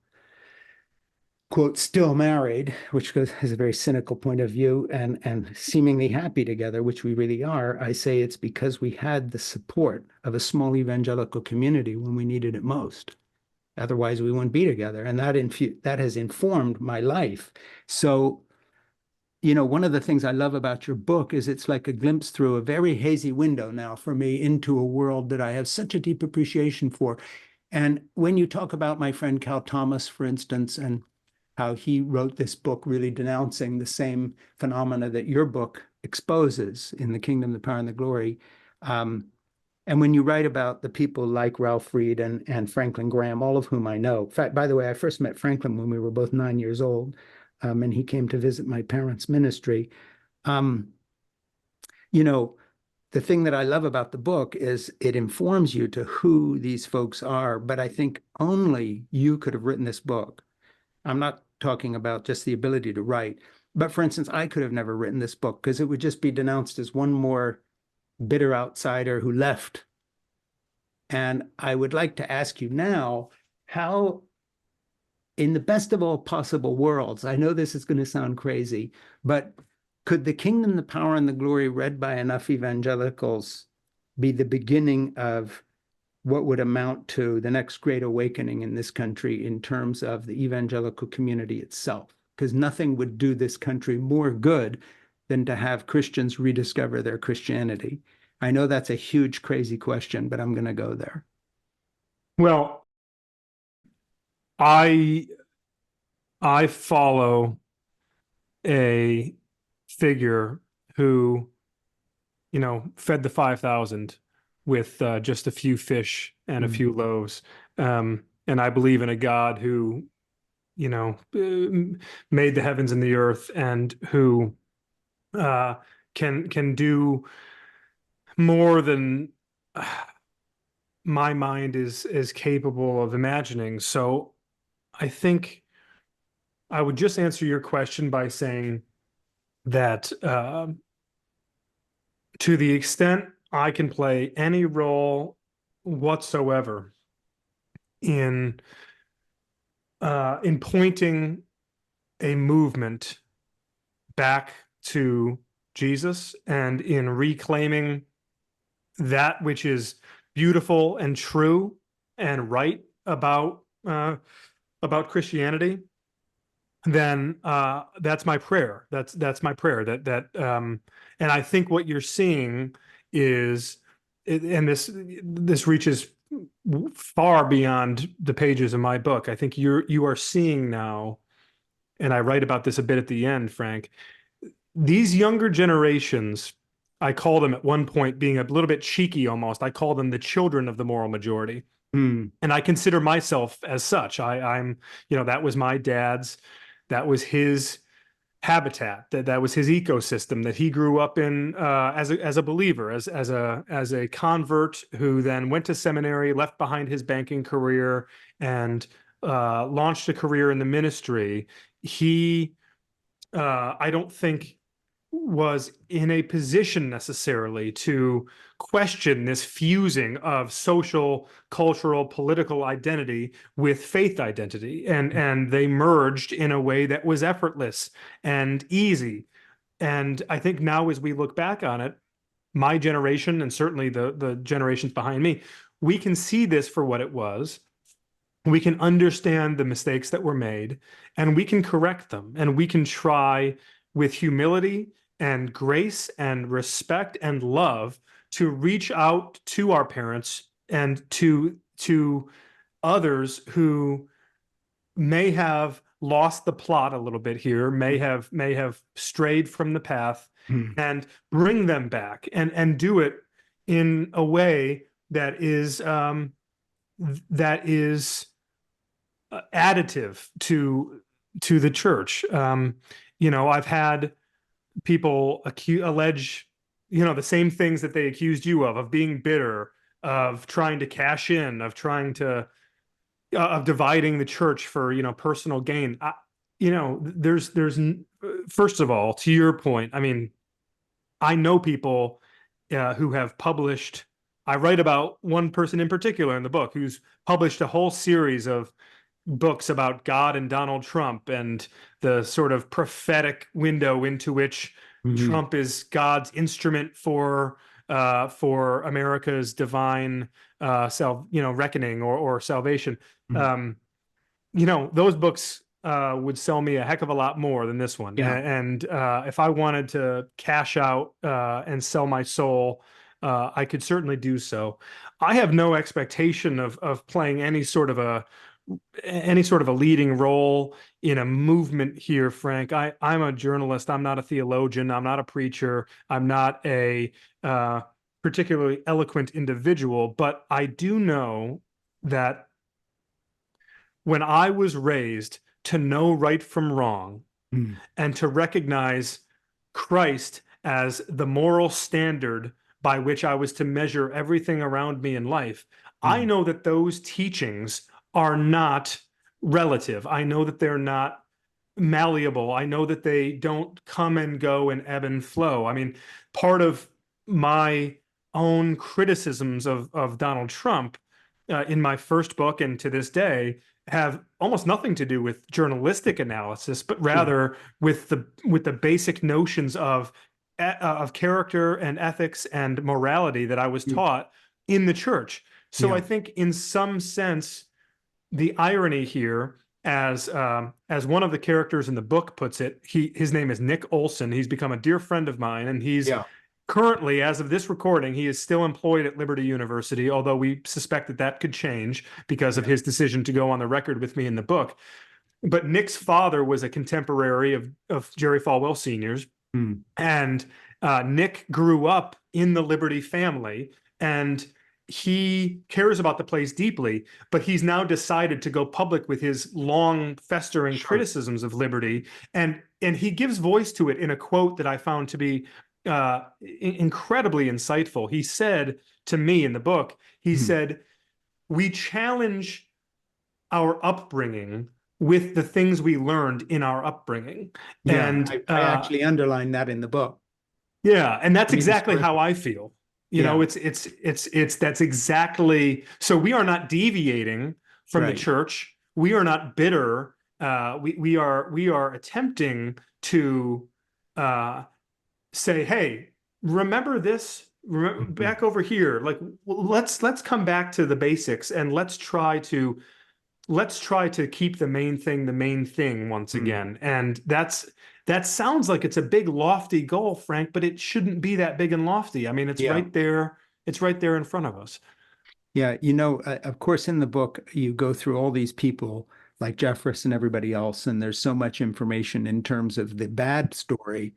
quote, still married, which has a very cynical point of view, and seemingly happy together, which we really are, I say it's because we had the support of a small evangelical community when we needed it most. Otherwise, we wouldn't be together. And that has informed my life. So, one of the things I love about your book is it's like a glimpse through a very hazy window now for me into a world that I have such a deep appreciation for. And when you talk about my friend Cal Thomas, for instance, and how he wrote this book really denouncing the same phenomena that your book exposes in The Kingdom, the Power, and the Glory, and when you write about the people like Ralph Reed and Franklin Graham, all of whom I know. In fact, by the way, I first met Franklin when we were both 9 years old, and he came to visit my parents' ministry. Um, the thing that I love about the book is it informs you to who these folks are, but I think only you could have written this book. I'm not talking about just the ability to write, but for instance, I could have never written this book because it would just be denounced as one more bitter outsider who left. And I would like to ask you now, how, in the best of all possible worlds, I know this is going to sound crazy, but could The Kingdom, the Power, and the Glory, read by enough evangelicals, be the beginning of what would amount to the next great awakening in this country in terms of the evangelical community itself? Because nothing would do this country more good than to have Christians rediscover their Christianity. I know that's a huge, crazy question, but I'm going to go there. Well, I follow a figure who, fed the 5,000 with just a few fish and a few loaves. And I believe in a God who, made the heavens and the earth, and who can do more than my mind is capable of imagining. So I think I would just answer your question by saying that to the extent I can play any role whatsoever in pointing a movement back to Jesus and in reclaiming that which is beautiful and true and right about Christianity, then that's my prayer. That's my prayer. And I think what you're seeing is, and this reaches far beyond the pages of my book. I think you are seeing now, and I write about this a bit at the end, Frank. These younger generations, I call them at one point, being a little bit cheeky almost, I call them the children of the moral majority. And I consider myself as such. I'm, that was my dad's, that was his habitat, that was his ecosystem that he grew up in as a believer, as a convert who then went to seminary, left behind his banking career, and launched a career in the ministry. He, I don't think, was in a position necessarily to question this fusing of social, cultural, political identity with faith identity. And they merged in a way that was effortless and easy. And I think now, as we look back on it, my generation, and certainly the generations behind me, we can see this for what it was. We can understand the mistakes that were made, and we can correct them, and we can try with humility and grace and respect and love to reach out to our parents and to others who may have lost the plot a little bit here, may have strayed from the path, and bring them back and do it in a way that is additive to the church. I've had people allege, the same things that they accused you of being bitter, of trying to cash in, of trying to, of dividing the church for, personal gain. There's, first of all, to your point, I mean, I know people who have published, I write about one person in particular in the book who's published a whole series of books about God and Donald Trump and the sort of prophetic window into which Trump is God's instrument for America's divine reckoning or salvation. Those books would sell me a heck of a lot more than this one. Yeah. And if I wanted to cash out and sell my soul, I could certainly do so. I have no expectation of playing any sort of a leading role in a movement here, Frank. I'm a journalist. I'm not a theologian. I'm not a preacher. I'm not a particularly eloquent individual, but I do know that when I was raised to know right from wrong and to recognize Christ as the moral standard by which I was to measure everything around me in life, I know that those teachings are not relative. I know that they're not malleable. I know that they don't come and go and ebb and flow. I mean, part of my own criticisms of Donald Trump in my first book and to this day have almost nothing to do with journalistic analysis, but rather with the basic notions of character and ethics and morality that I was taught in the church. So I think in some sense, the irony here, as one of the characters in the book puts it, his name is Nick Olson. He's become a dear friend of mine, and he's currently, as of this recording, he is still employed at Liberty University, although we suspect that could change because of his decision to go on the record with me in the book. But Nick's father was a contemporary of Jerry Falwell Sr.'s, and Nick grew up in the Liberty family and he cares about the place deeply, but he's now decided to go public with his long festering criticisms of liberty, and he gives voice to it in a quote that I found to be incredibly insightful. He said to me in the book, he said, "We challenge our upbringing with the things we learned in our upbringing." Yeah, And I actually underlined that in the book. yeah, and that's I mean, exactly how I feel. You know, it's that's exactly, so we are not deviating from the church. We are not bitter. We are attempting to say, hey, remember this, back over here. Like, let's come back to the basics, and let's try to keep the main thing once again. And that sounds like it's a big lofty goal, Frank, but it shouldn't be that big and lofty. I mean, it's right there. It's right there in front of us. Yeah, you know, of course, in the book, you go through all these people like Jeffress and everybody else, and there's so much information in terms of the bad story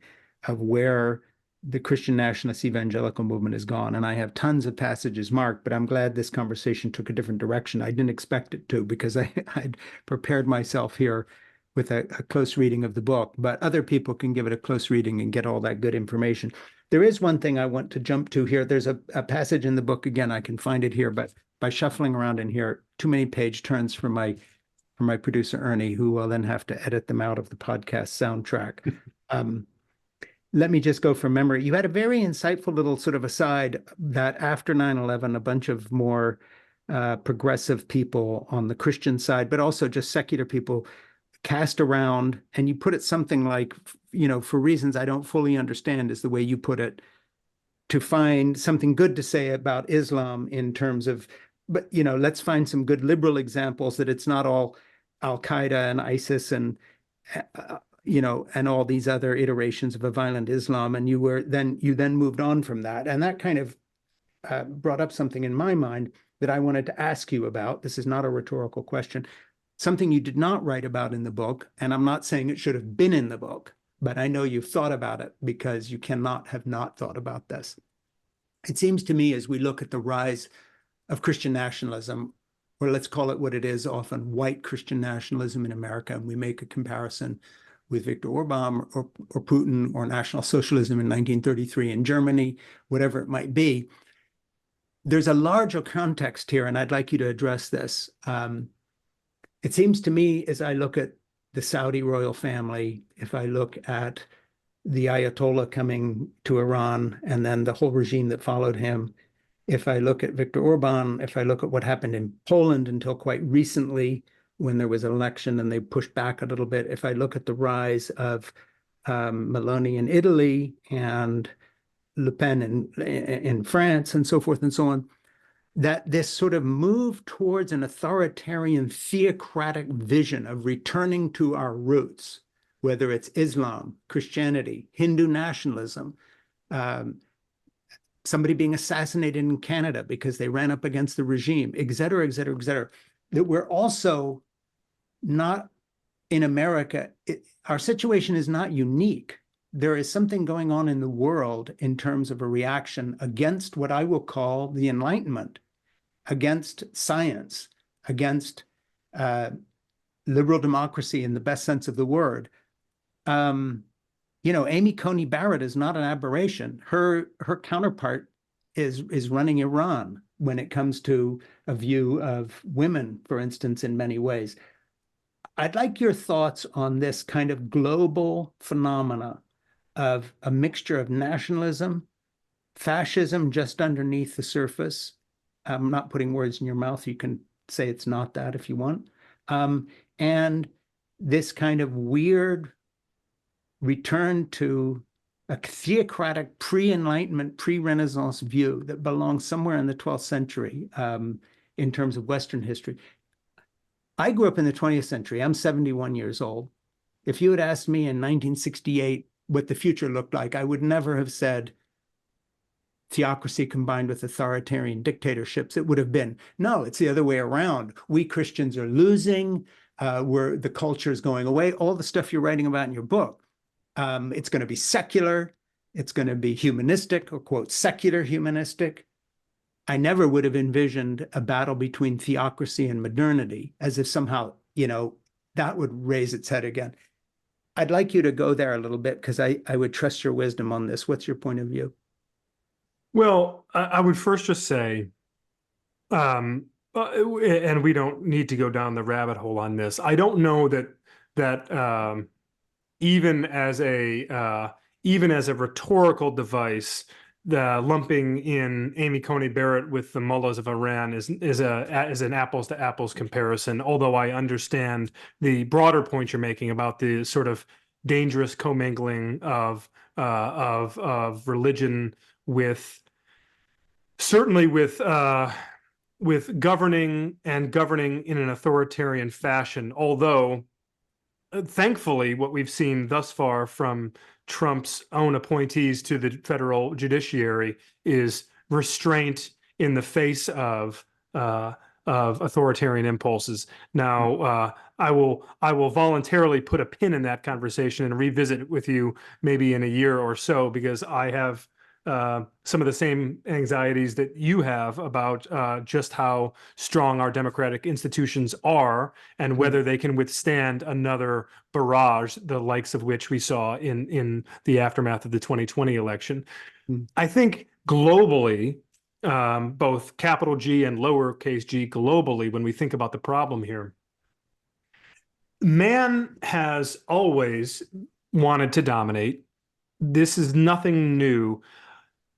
of where the Christian nationalist evangelical movement has gone. And I have tons of passages marked, but I'm glad this conversation took a different direction. I didn't expect it to, because I'd prepared myself here with a close reading of the book, but other people can give it a close reading and get all that good information. There is one thing I want to jump to here. There's a passage in the book, again, I can find it here, but by shuffling around in here, too many page turns for my producer, Ernie, who will then have to edit them out of the podcast soundtrack. Let me just go from memory. You had a very insightful little sort of aside that after 9/11, a bunch of more progressive people on the Christian side, but also just secular people, cast around, and you put it something like, you know, for reasons I don't fully understand, is the way you put it, to find something good to say about Islam in terms of, but, you know, let's find some good liberal examples, that it's not all Al-Qaeda and ISIS and, you know, and all these other iterations of a violent Islam. And you then moved on from that. And that kind of brought up something in my mind that I wanted to ask you about. This is not a rhetorical question. Something you did not write about in the book, and I'm not saying it should have been in the book, but I know you've thought about it, because you cannot have not thought about this. It seems to me, as we look at the rise of Christian nationalism, or let's call it what it is, often white Christian nationalism in America, and we make a comparison with Viktor Orban or Putin, or National Socialism in 1933 in Germany, whatever it might be, there's a larger context here, and I'd like you to address this. It seems to me, as I look at the Saudi royal family, if I look at the Ayatollah coming to Iran, and then the whole regime that followed him, if I look at Viktor Orban, if I look at what happened in Poland until quite recently, when there was an election and they pushed back a little bit, if I look at the rise of Meloni in Italy and Le Pen in France, and so forth and so on, that this sort of move towards an authoritarian theocratic vision of returning to our roots, whether it's Islam, Christianity, Hindu nationalism, somebody being assassinated in Canada because they ran up against the regime, et cetera, et cetera, et cetera, that we're also not in America. Our situation is not unique. There is something going on in the world in terms of a reaction against what I will call the Enlightenment, against science, against liberal democracy in the best sense of the word. You know, Amy Coney Barrett is not an aberration. Her counterpart is running Iran when it comes to a view of women, for instance, in many ways. I'd like your thoughts on this kind of global phenomena of a mixture of nationalism, fascism just underneath the surface. I'm not putting words in your mouth. You can say it's not that if you want. And this kind of weird return to a theocratic pre-Enlightenment, pre-Renaissance view that belongs somewhere in the 12th century in terms of Western history. I grew up in the 20th century. I'm 71 years old. If you had asked me in 1968 what the future looked like, I would never have said theocracy combined with authoritarian dictatorships. It would have been, no, it's the other way around. We Christians are losing, the culture is going away, all the stuff you're writing about in your book. It's going to be secular. It's going to be humanistic, or quote, secular humanistic. I never would have envisioned a battle between theocracy and modernity, as if somehow, that would raise its head again. I'd like you to go there a little bit because I would trust your wisdom on this. What's your point of view? Well, I would first just say, and we don't need to go down the rabbit hole on this. I don't know that even as a rhetorical device, the lumping in Amy Coney Barrett with the mullahs of Iran is an apples to apples comparison. Although I understand the broader point you're making about the sort of dangerous commingling of religion with certainly with governing in an authoritarian fashion. Although thankfully, what we've seen thus far from Trump's own appointees to the federal judiciary is restraint in the face of authoritarian impulses. Now, I will voluntarily put a pin in that conversation and revisit it with you maybe in a year or so, because I have some of the same anxieties that you have about just how strong our democratic institutions are and whether they can withstand another barrage, the likes of which we saw in the aftermath of the 2020 election. I think globally, both capital G and lowercase g globally, when we think about the problem here, man has always wanted to dominate. This is nothing new.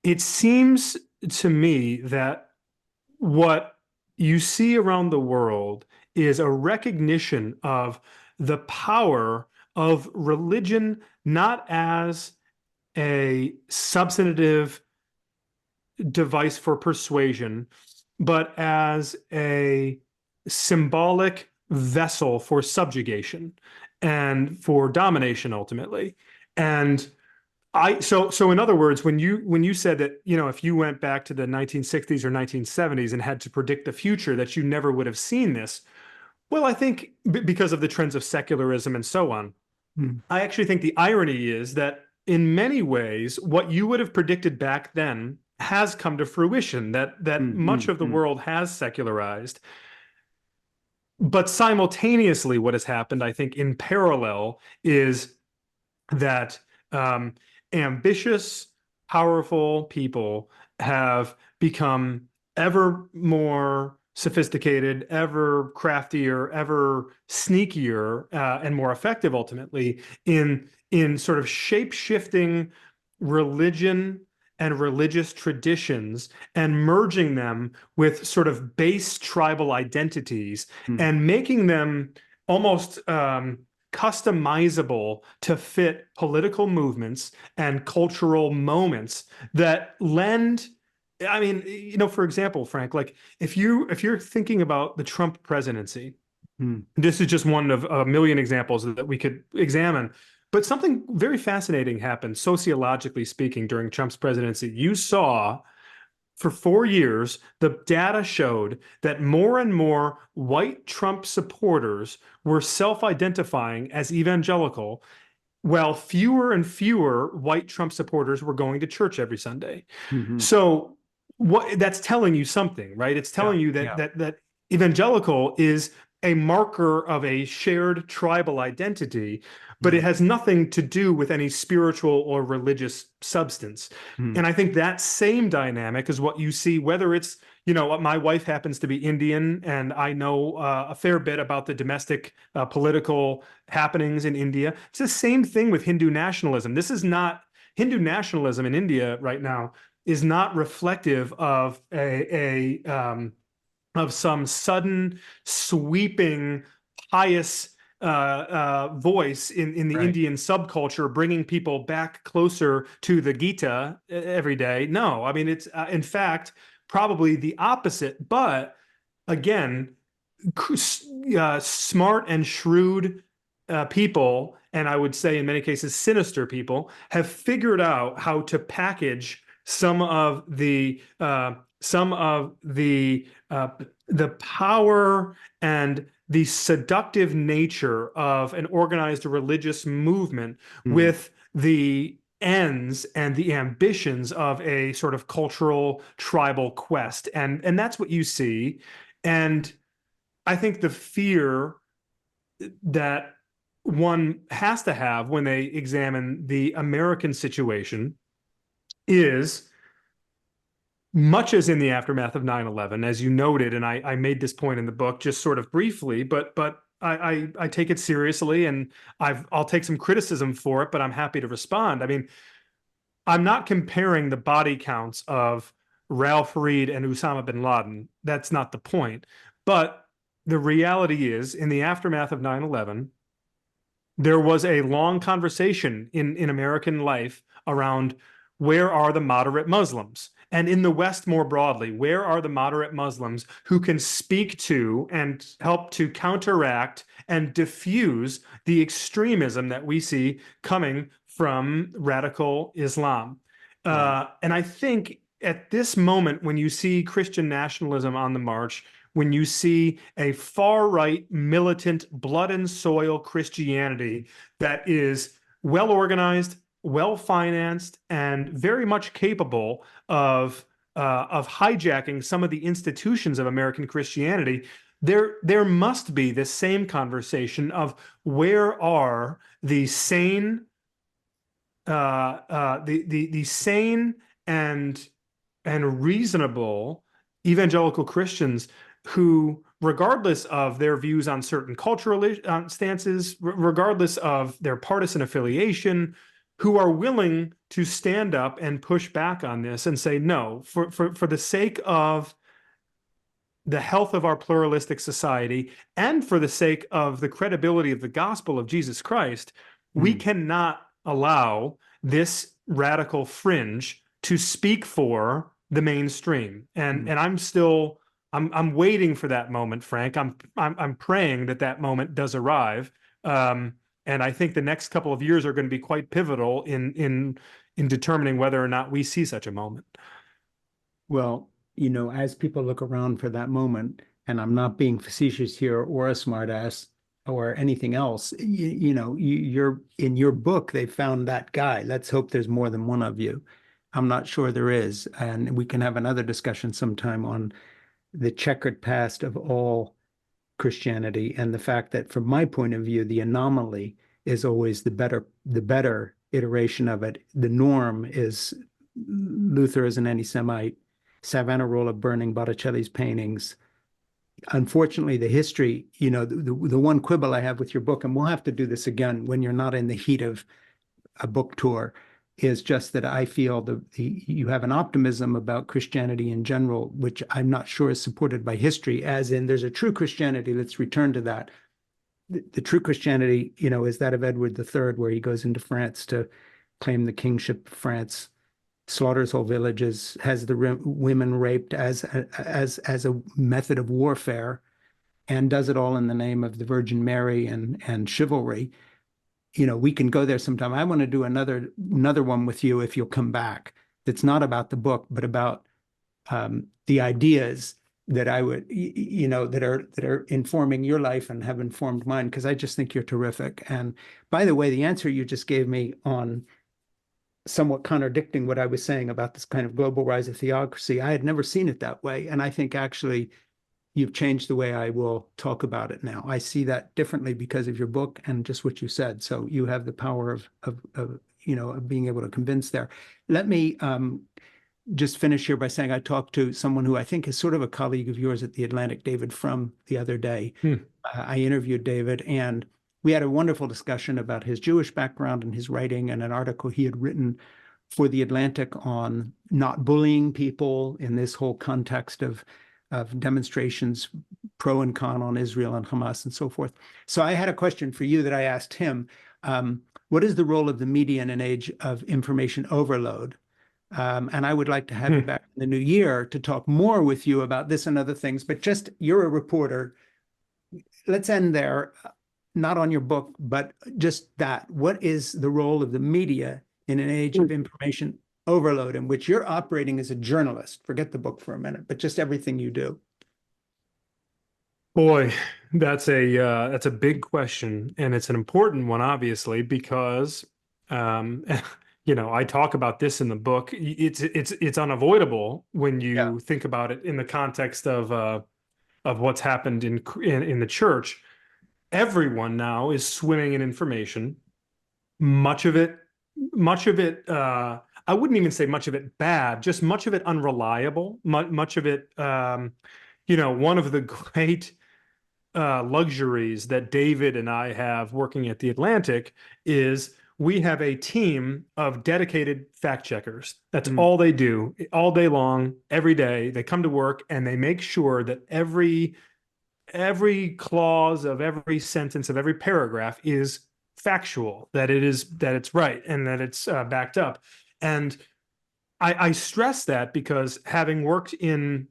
It seems to me that what you see around the world is a recognition of the power of religion, not as a substantive device for persuasion, but as a symbolic vessel for subjugation and for domination ultimately. And so in other words, when you said that, if you went back to the 1960s or 1970s and had to predict the future, that you never would have seen this. Well, I think because of the trends of secularism and so on, I actually think the irony is that in many ways, what you would have predicted back then has come to fruition, that much of the world has secularized. But simultaneously, what has happened, I think, in parallel, is that ambitious, powerful people have become ever more sophisticated, ever craftier, ever sneakier, and more effective ultimately in sort of shape-shifting religion and religious traditions and merging them with sort of base tribal identities and making them almost customizable to fit political movements and cultural moments that lend. I mean, for example, Frank, like if you're thinking about the Trump presidency, this is just one of a million examples that we could examine. But something very fascinating happened, sociologically speaking, during Trump's presidency. You saw for 4 years, the data showed that more and more white Trump supporters were self-identifying as evangelical, while fewer and fewer white Trump supporters were going to church every Sunday. So that's telling you something, right? It's telling you that evangelical is a marker of a shared tribal identity, but it has nothing to do with any spiritual or religious substance. And I think that same dynamic is what you see, whether it's, my wife happens to be Indian, and I know a fair bit about the domestic political happenings in India. It's the same thing with Hindu nationalism. Hindu nationalism in India right now is not reflective of of some sudden sweeping pious voice in the Indian subculture, bringing people back closer to the Gita every day. No, I mean, it's in fact probably the opposite. But again, smart and shrewd people, and I would say in many cases sinister people, have figured out how to package some of the power and the seductive nature of an organized religious movement with the ends and the ambitions of a sort of cultural tribal quest. And that's what you see. And I think the fear that one has to have when they examine the American situation is, much as in the aftermath of 9/11, as you noted, and I made this point in the book just sort of briefly, but I take it seriously, and I'll take some criticism for it, but I'm happy to respond. I mean, I'm not comparing the body counts of Ralph Reed and Osama bin Laden. That's not the point. But the reality is, in the aftermath of 9/11, there was a long conversation in American life around where are the moderate Muslims? And in the West more broadly, where are the moderate Muslims who can speak to and help to counteract and diffuse the extremism that we see coming from radical Islam? And I think at this moment, when you see Christian nationalism on the march, when you see a far-right, militant, blood and soil Christianity that is well organized, well financed, and very much capable of hijacking some of the institutions of American Christianity, there must be the same conversation of where are the sane, the sane and reasonable evangelical Christians who, regardless of their views on certain cultural stances, regardless of their partisan affiliation, who are willing to stand up and push back on this and say, no, for the sake of the health of our pluralistic society and for the sake of the credibility of the gospel of Jesus Christ, we cannot allow this radical fringe to speak for the mainstream. And I'm waiting for that moment, Frank. I'm praying that moment does arrive. And I think the next couple of years are going to be quite pivotal in determining whether or not we see such a moment. Well, as people look around for that moment, and I'm not being facetious here or a smartass or anything else, you're in your book, they found that guy. Let's hope there's more than one of you. I'm not sure there is. And we can have another discussion sometime on the checkered past of all Christianity and the fact that, from my point of view, the anomaly is always the better iteration of it. The norm is Luther as an anti-Semite, Savonarola burning Botticelli's paintings. Unfortunately, the history, the one quibble I have with your book, and we'll have to do this again when you're not in the heat of a book tour, is just that I feel you have an optimism about Christianity in general, which I'm not sure is supported by history, as in there's a true Christianity. Let's return to that. The true Christianity, is that of Edward III, where he goes into France to claim the kingship of France, slaughters whole villages, has the women raped as a method of warfare, and does it all in the name of the Virgin Mary and chivalry. We can go there sometime. I want to do another one with you if you'll come back. That's not about the book, but about the ideas that I would, that are informing your life and have informed mine, because I just think you're terrific. And by the way, the answer you just gave me on somewhat contradicting what I was saying about this kind of global rise of theocracy, I had never seen it that way. And I think actually you've changed the way I will talk about it now. I see that differently because of your book and just what you said. So you have the power of being able to convince there. Let me just finish here by saying I talked to someone who I think is sort of a colleague of yours at The Atlantic, David Frum, the other day. I interviewed David, and we had a wonderful discussion about his Jewish background and his writing, and an article he had written for The Atlantic on not bullying people in this whole context of demonstrations pro and con on Israel and Hamas and so forth. So I had a question for you that I asked him. What is the role of the media in an age of information overload? And I would like to have you back in the new year to talk more with you about this and other things, but just, you're a reporter. Let's end there, not on your book, but just that. What is the role of the media in an age of information overload in which you're operating as a journalist? Forget the book for a minute, but just everything you do. Boy, that's a big question, and it's an important one, obviously, because I talk about this in the book. It's unavoidable when Yeah. you think about it in the context of what's happened in the church. Everyone now is swimming in information. Much of it, much of it. I wouldn't even say much of it bad, just much of it unreliable. Much of it, one of the great luxuries that David and I have working at the Atlantic is we have a team of dedicated fact checkers. That's all they do all day long, every day. They come to work and they make sure that every clause of every sentence of every paragraph is factual, that it's right and that it's backed up. And I stress that because having worked in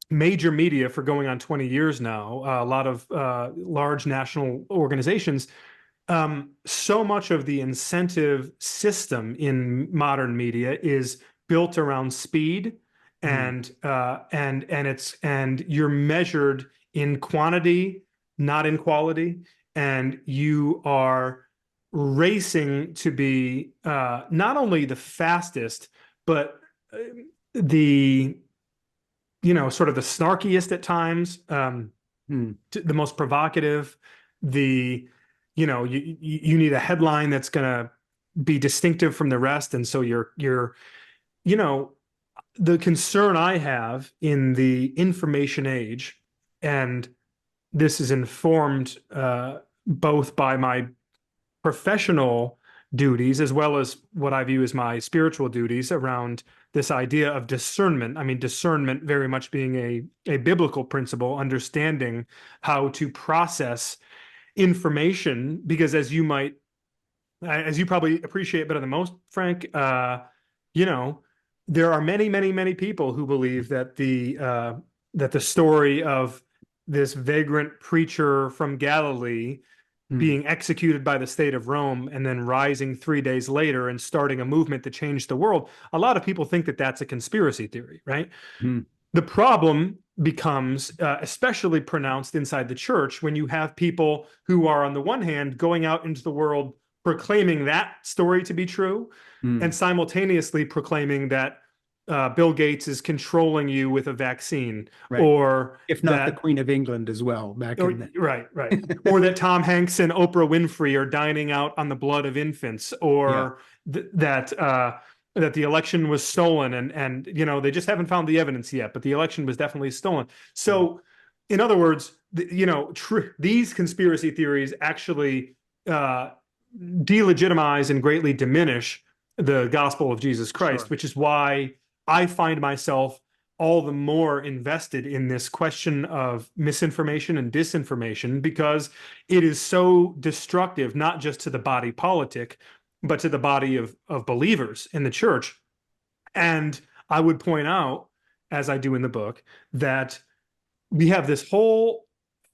major media for going on 20 years now, a lot of large national organizations, so much of the incentive system in modern media is built around speed and you're measured in quantity, not in quality, and you are racing to be not only the fastest, but the sort of the snarkiest at times, the most provocative, you need a headline that's going to be distinctive from the rest. And so the concern I have in the information age, and this is informed both by my professional duties as well as what I view as my spiritual duties around this idea of discernment. I mean, discernment very much being a biblical principle, understanding how to process information, because as you probably appreciate better than most, Frank, there are many, many, many people who believe that the story of this vagrant preacher from Galilee being executed by the state of Rome and then rising 3 days later and starting a movement to change the world. A lot of people think that that's a conspiracy theory, right? The problem becomes especially pronounced inside the church when you have people who are, on the one hand, going out into the world proclaiming that story to be true and simultaneously proclaiming that Bill Gates is controlling you with a vaccine, right. or if not that the Queen of England as well back in the... right, or that Tom Hanks and Oprah Winfrey are dining out on the blood of infants, or that the election was stolen, and they just haven't found the evidence yet, but the election was definitely stolen. So, in other words, these conspiracy theories actually delegitimize and greatly diminish the gospel of Jesus Christ, which is why I find myself all the more invested in this question of misinformation and disinformation, because it is so destructive, not just to the body politic, but to the body of believers in the church. And I would point out, as I do in the book, that we have this whole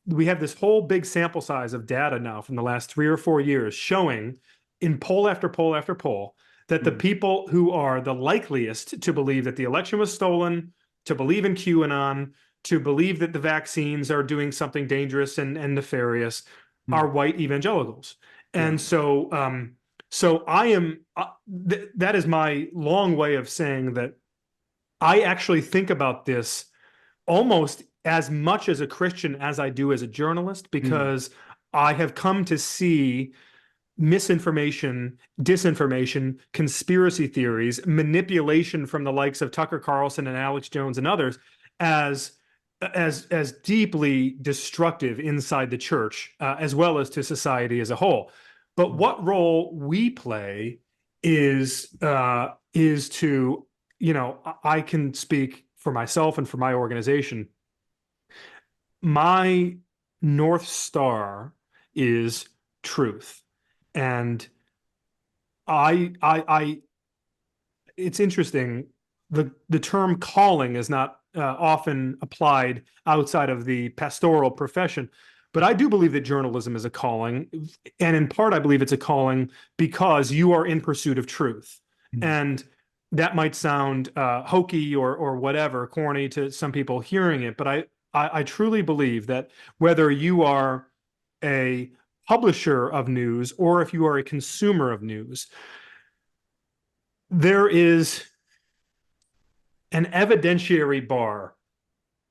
big sample size of data now from the last 3 or 4 years showing, in poll after poll after poll, that the people who are the likeliest to believe that the election was stolen, to believe in QAnon, to believe that the vaccines are doing something dangerous and nefarious, are white evangelicals. And so I am, that is my long way of saying that I actually think about this almost as much as a Christian as I do as a journalist, because I have come to see misinformation, disinformation, conspiracy theories, manipulation from the likes of Tucker Carlson and Alex Jones and others as deeply destructive inside the church, as well as to society as a whole. But what role we play is to, I can speak for myself and for my organization. My North Star is truth. And it's interesting. The term calling is not often applied outside of the pastoral profession, but I do believe that journalism is a calling, and in part, I believe it's a calling because you are in pursuit of truth. And that might sound hokey or whatever, corny to some people hearing it, but I truly believe that whether you are a publisher of news or if you are a consumer of news, there is an evidentiary bar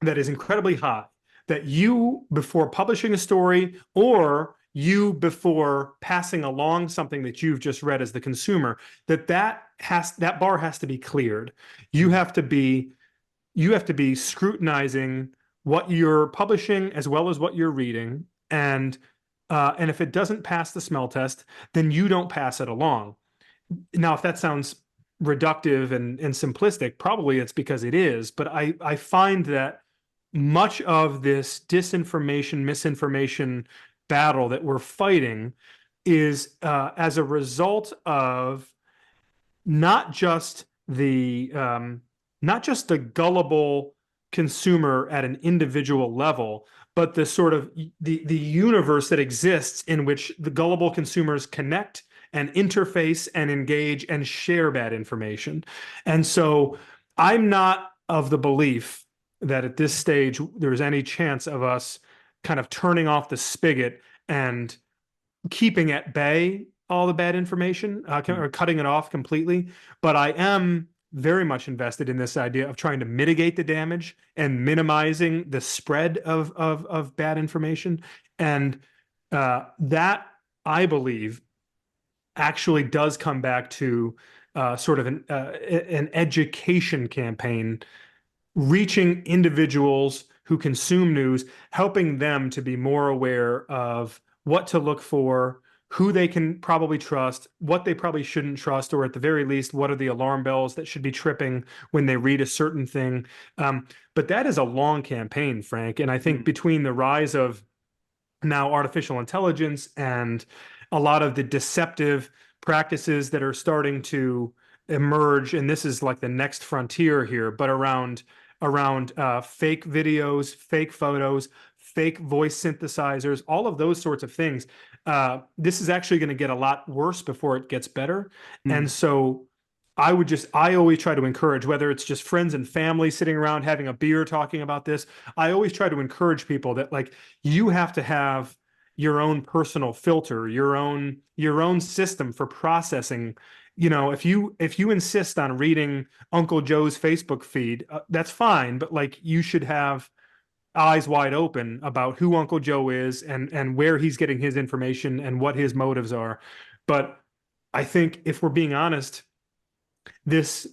that is incredibly high, that you, before publishing a story, or you before passing along something that you've just read as the consumer, that bar has to be cleared. You have to be scrutinizing what you're publishing as well as what you're reading, and if it doesn't pass the smell test, then you don't pass it along. Now, if that sounds reductive and simplistic, probably it's because it is, but I find that much of this disinformation, misinformation battle that we're fighting is as a result of not just the gullible consumer at an individual level, but the sort of the universe that exists in which the gullible consumers connect and interface and engage and share bad information. And so I'm not of the belief that at this stage there's any chance of us kind of turning off the spigot and keeping at bay all the bad information, or cutting it off completely. But I am very much invested in this idea of trying to mitigate the damage and minimizing the spread of bad information. And that, I believe, actually does come back to sort of an education campaign, reaching individuals who consume news, helping them to be more aware of what to look for, who they can probably trust, what they probably shouldn't trust, or at the very least, what are the alarm bells that should be tripping when they read a certain thing. But that is a long campaign, Frank. And I think between the rise of now artificial intelligence and a lot of the deceptive practices that are starting to emerge, and this is like the next frontier here, but around fake videos, fake photos, fake voice synthesizers, all of those sorts of things. This is actually going to get a lot worse before it gets better. And so I always try to encourage, whether it's just friends and family sitting around having a beer talking about this, I always try to encourage people that, like, you have to have your own personal filter, your own system for processing. If you insist on reading Uncle Joe's Facebook feed, that's fine, but like, you should have eyes wide open about who Uncle Joe is and where he's getting his information and what his motives are. But I think, if we're being honest, this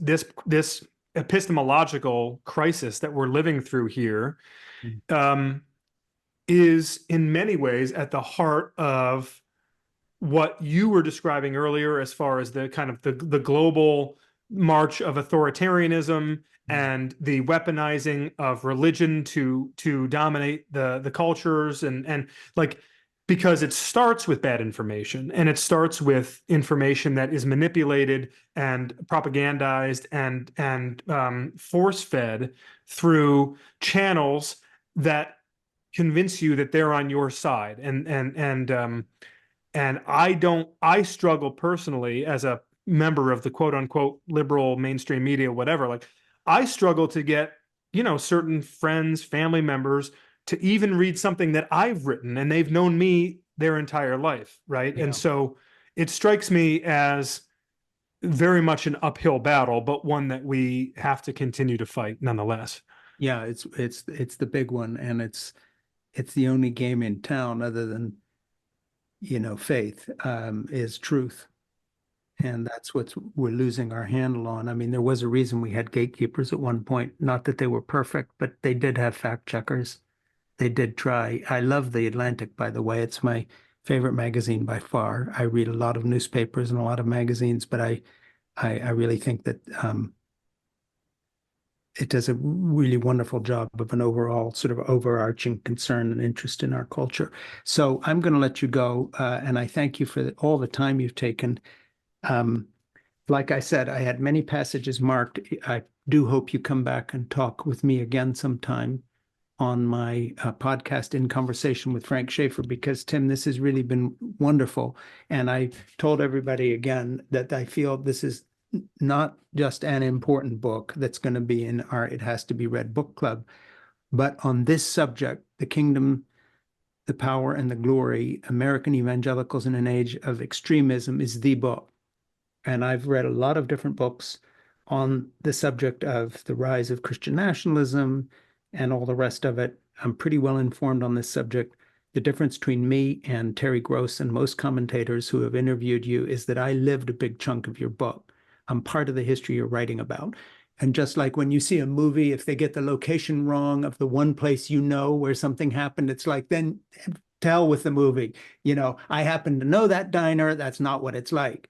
epistemological crisis that we're living through here is in many ways at the heart of what you were describing earlier, as far as the kind of the global march of authoritarianism and the weaponizing of religion to dominate the cultures, and like, because it starts with bad information, and it starts with information that is manipulated and propagandized and force fed through channels that convince you that they're on your side. And I struggle personally, as a member of the quote unquote liberal mainstream media, whatever, like, I struggle to get, certain friends, family members to even read something that I've written, and they've known me their entire life. Right. Yeah. And so it strikes me as very much an uphill battle, but one that we have to continue to fight nonetheless. Yeah, it's the big one, and it's the only game in town other than, faith, is truth. And that's what we're losing our handle on. I mean, there was a reason we had gatekeepers at one point. Not that they were perfect, but they did have fact checkers. They did try. I love The Atlantic, by the way. It's my favorite magazine by far. I read a lot of newspapers and a lot of magazines, but I really think that it does a really wonderful job of an overall sort of overarching concern and interest in our culture. So I'm going to let you go, and I thank you for all the time you've taken. Like I said, I had many passages marked. I do hope you come back and talk with me again sometime on my podcast, In Conversation with Frank Schaeffer, because, Tim, this has really been wonderful. And I told everybody again that I feel this is not just an important book that's going to be in our It Has to Be Read book club, but on this subject, the kingdom, the power, and the glory, American Evangelicals in an Age of Extremism, is the book. and I've read a lot of different books on the subject of the rise of Christian nationalism and all the rest of it. I'm pretty well informed on this subject. The difference between me and Terry Gross and most commentators who have interviewed you is that I lived a big chunk of your book. I'm part of the history you're writing about. And just like when you see a movie, if they get the location wrong of the one place you know where something happened, it's like, then to hell with the movie. You know, I happen to know that diner. That's not what it's like.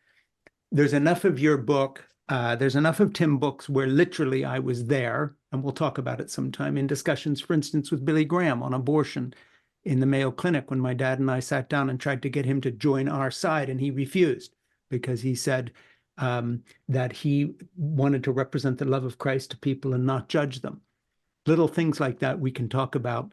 There's enough of your book. There's enough of Tim books where literally I was there, and we'll talk about it sometime in discussions, for instance, with Billy Graham on abortion in the Mayo Clinic when my dad and I sat down and tried to get him to join our side, and he refused because he said that he wanted to represent the love of Christ to people and not judge them. Little things like that we can talk about.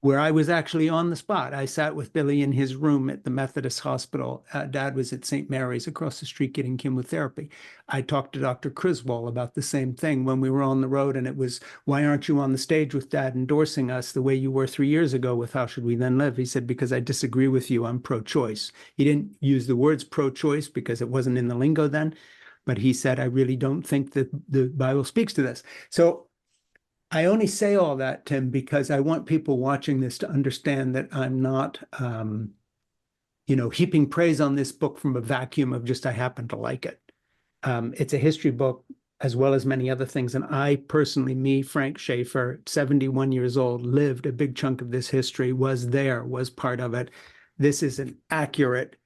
Where I was actually on the spot. I sat with Billy in his room at the Methodist Hospital. Dad was at St. Mary's across the street getting chemotherapy. I talked to Dr. Criswell about the same thing when we were on the road, and it was, why aren't you on the stage with Dad endorsing us the way you were 3 years ago with How Should We Then Live? He said, because I disagree with you, I'm pro-choice. He didn't use the words pro-choice because it wasn't in the lingo then, but he said, I really don't think that the Bible speaks to this. So I only say all that, Tim, because I want people watching this to understand that I'm not, heaping praise on this book from a vacuum of just I happen to like it. It's a history book as well as many other things. And I personally, me, Frank Schaeffer, 71 years old, lived a big chunk of this history, was there, was part of it. This is an accurate,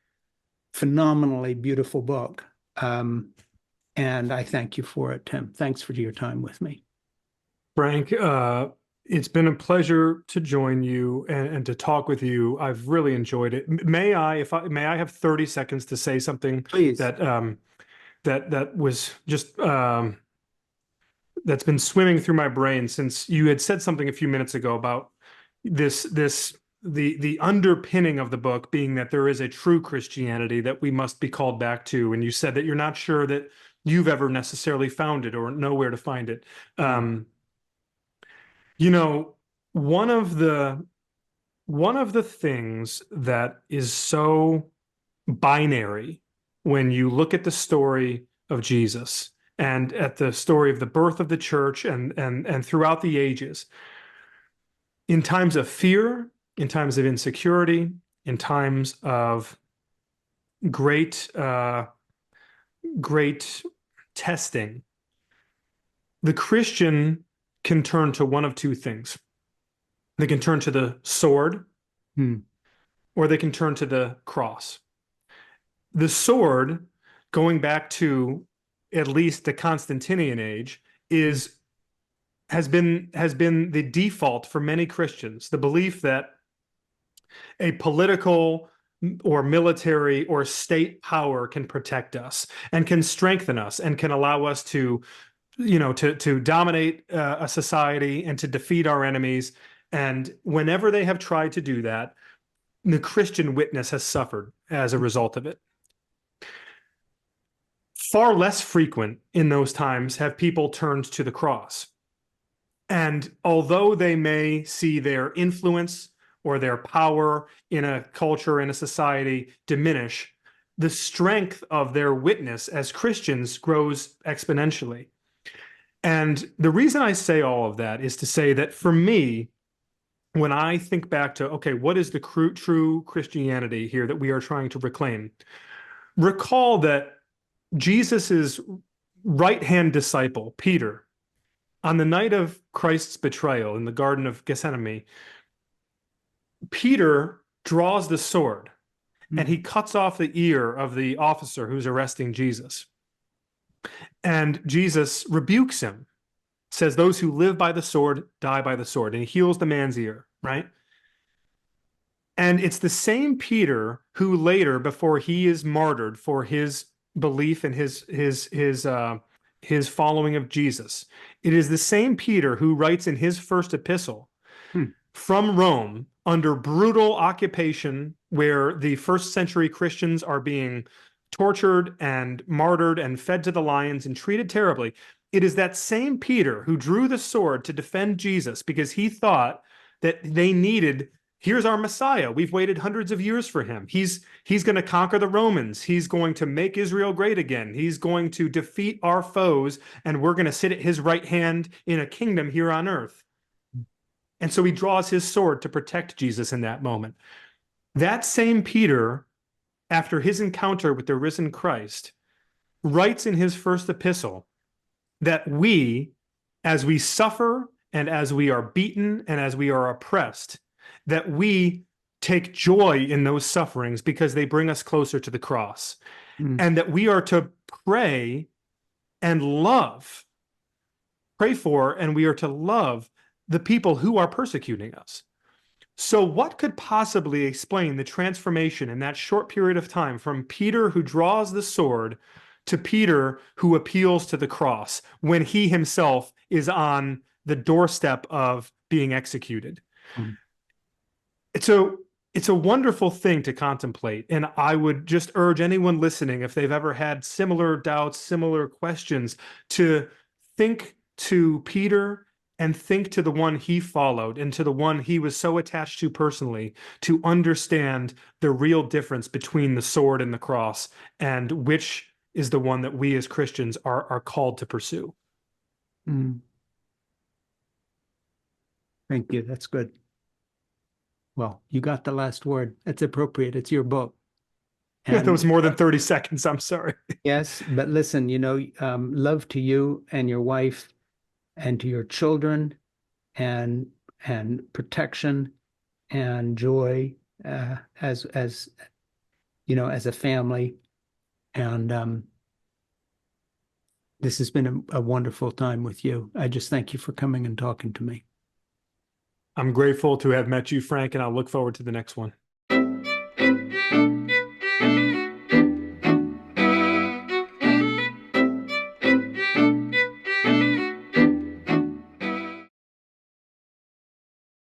phenomenally beautiful book. And I thank you for it, Tim. Thanks for your time with me. Frank, it's been a pleasure to join you and to talk with you. I've really enjoyed it. May I have 30 seconds to say something? Please. That was just that's been swimming through my brain since you had said something a few minutes ago about the underpinning of the book being that there is a true Christianity that we must be called back to. And you said that you're not sure that you've ever necessarily found it or know where to find it. One of the things that is so binary when you look at the story of Jesus and at the story of the birth of the church and throughout the ages, in times of fear, in times of insecurity, in times of great testing, the Christian can turn to one of two things. They can turn to the sword, or they can turn to the cross. The sword, going back to at least the Constantinian age, has been the default for many Christians. The belief that a political or military or state power can protect us and can strengthen us and can allow us to dominate a society and to defeat our enemies. And whenever they have tried to do that, the Christian witness has suffered as a result of it. Far less frequent in those times have people turned to the cross. And although they may see their influence or their power in a culture, in a society diminish, the strength of their witness as Christians grows exponentially. And the reason I say all of that is to say that for me, when I think back to, okay, what is the true Christianity here that we are trying to reclaim? Recall that Jesus's right-hand disciple, Peter, on the night of Christ's betrayal in the Garden of Gethsemane, Peter draws the sword and he cuts off the ear of the officer who's arresting Jesus. And Jesus rebukes him, says, those who live by the sword die by the sword, and he heals the man's ear, right? And it's the same Peter who later, before he is martyred for his belief and his following of Jesus, it is the same Peter who writes in his first epistle from Rome under brutal occupation, where the first century Christians are being tortured and martyred and fed to the lions and treated terribly. It is that same Peter who drew the sword to defend Jesus because he thought that they needed here's our Messiah. We've waited hundreds of years for him. He's going to conquer the Romans. He's going to make Israel great again. He's going to defeat our foes, and we're going to sit at his right hand in a kingdom here on earth. And so he draws his sword to protect Jesus in that moment. That same Peter, after his encounter with the risen Christ, writes in his first epistle that we, as we suffer and as we are beaten and as we are oppressed, that we take joy in those sufferings because they bring us closer to the cross. And that we are to pray and love, pray for, and we are to love the people who are persecuting us. So what could possibly explain the transformation in that short period of time from Peter who draws the sword to Peter who appeals to the cross when he himself is on the doorstep of being executed? It's a wonderful thing to contemplate. And I would just urge anyone listening, if they've ever had similar doubts, similar questions, to think to Peter and think to the one he followed and to the one he was so attached to personally, to understand the real difference between the sword and the cross, and which is the one that we as Christians are called to pursue. Thank you. That's good. Well, you got the last word. That's appropriate. It's your book. And that was more than 30 seconds. I'm sorry. Yes, but listen, love to you and your wife and to your children, and protection and joy as a family. And this has been a wonderful time with you. I just thank you for coming and talking to me. I'm grateful to have met you, Frank, and I'll look forward to the next one.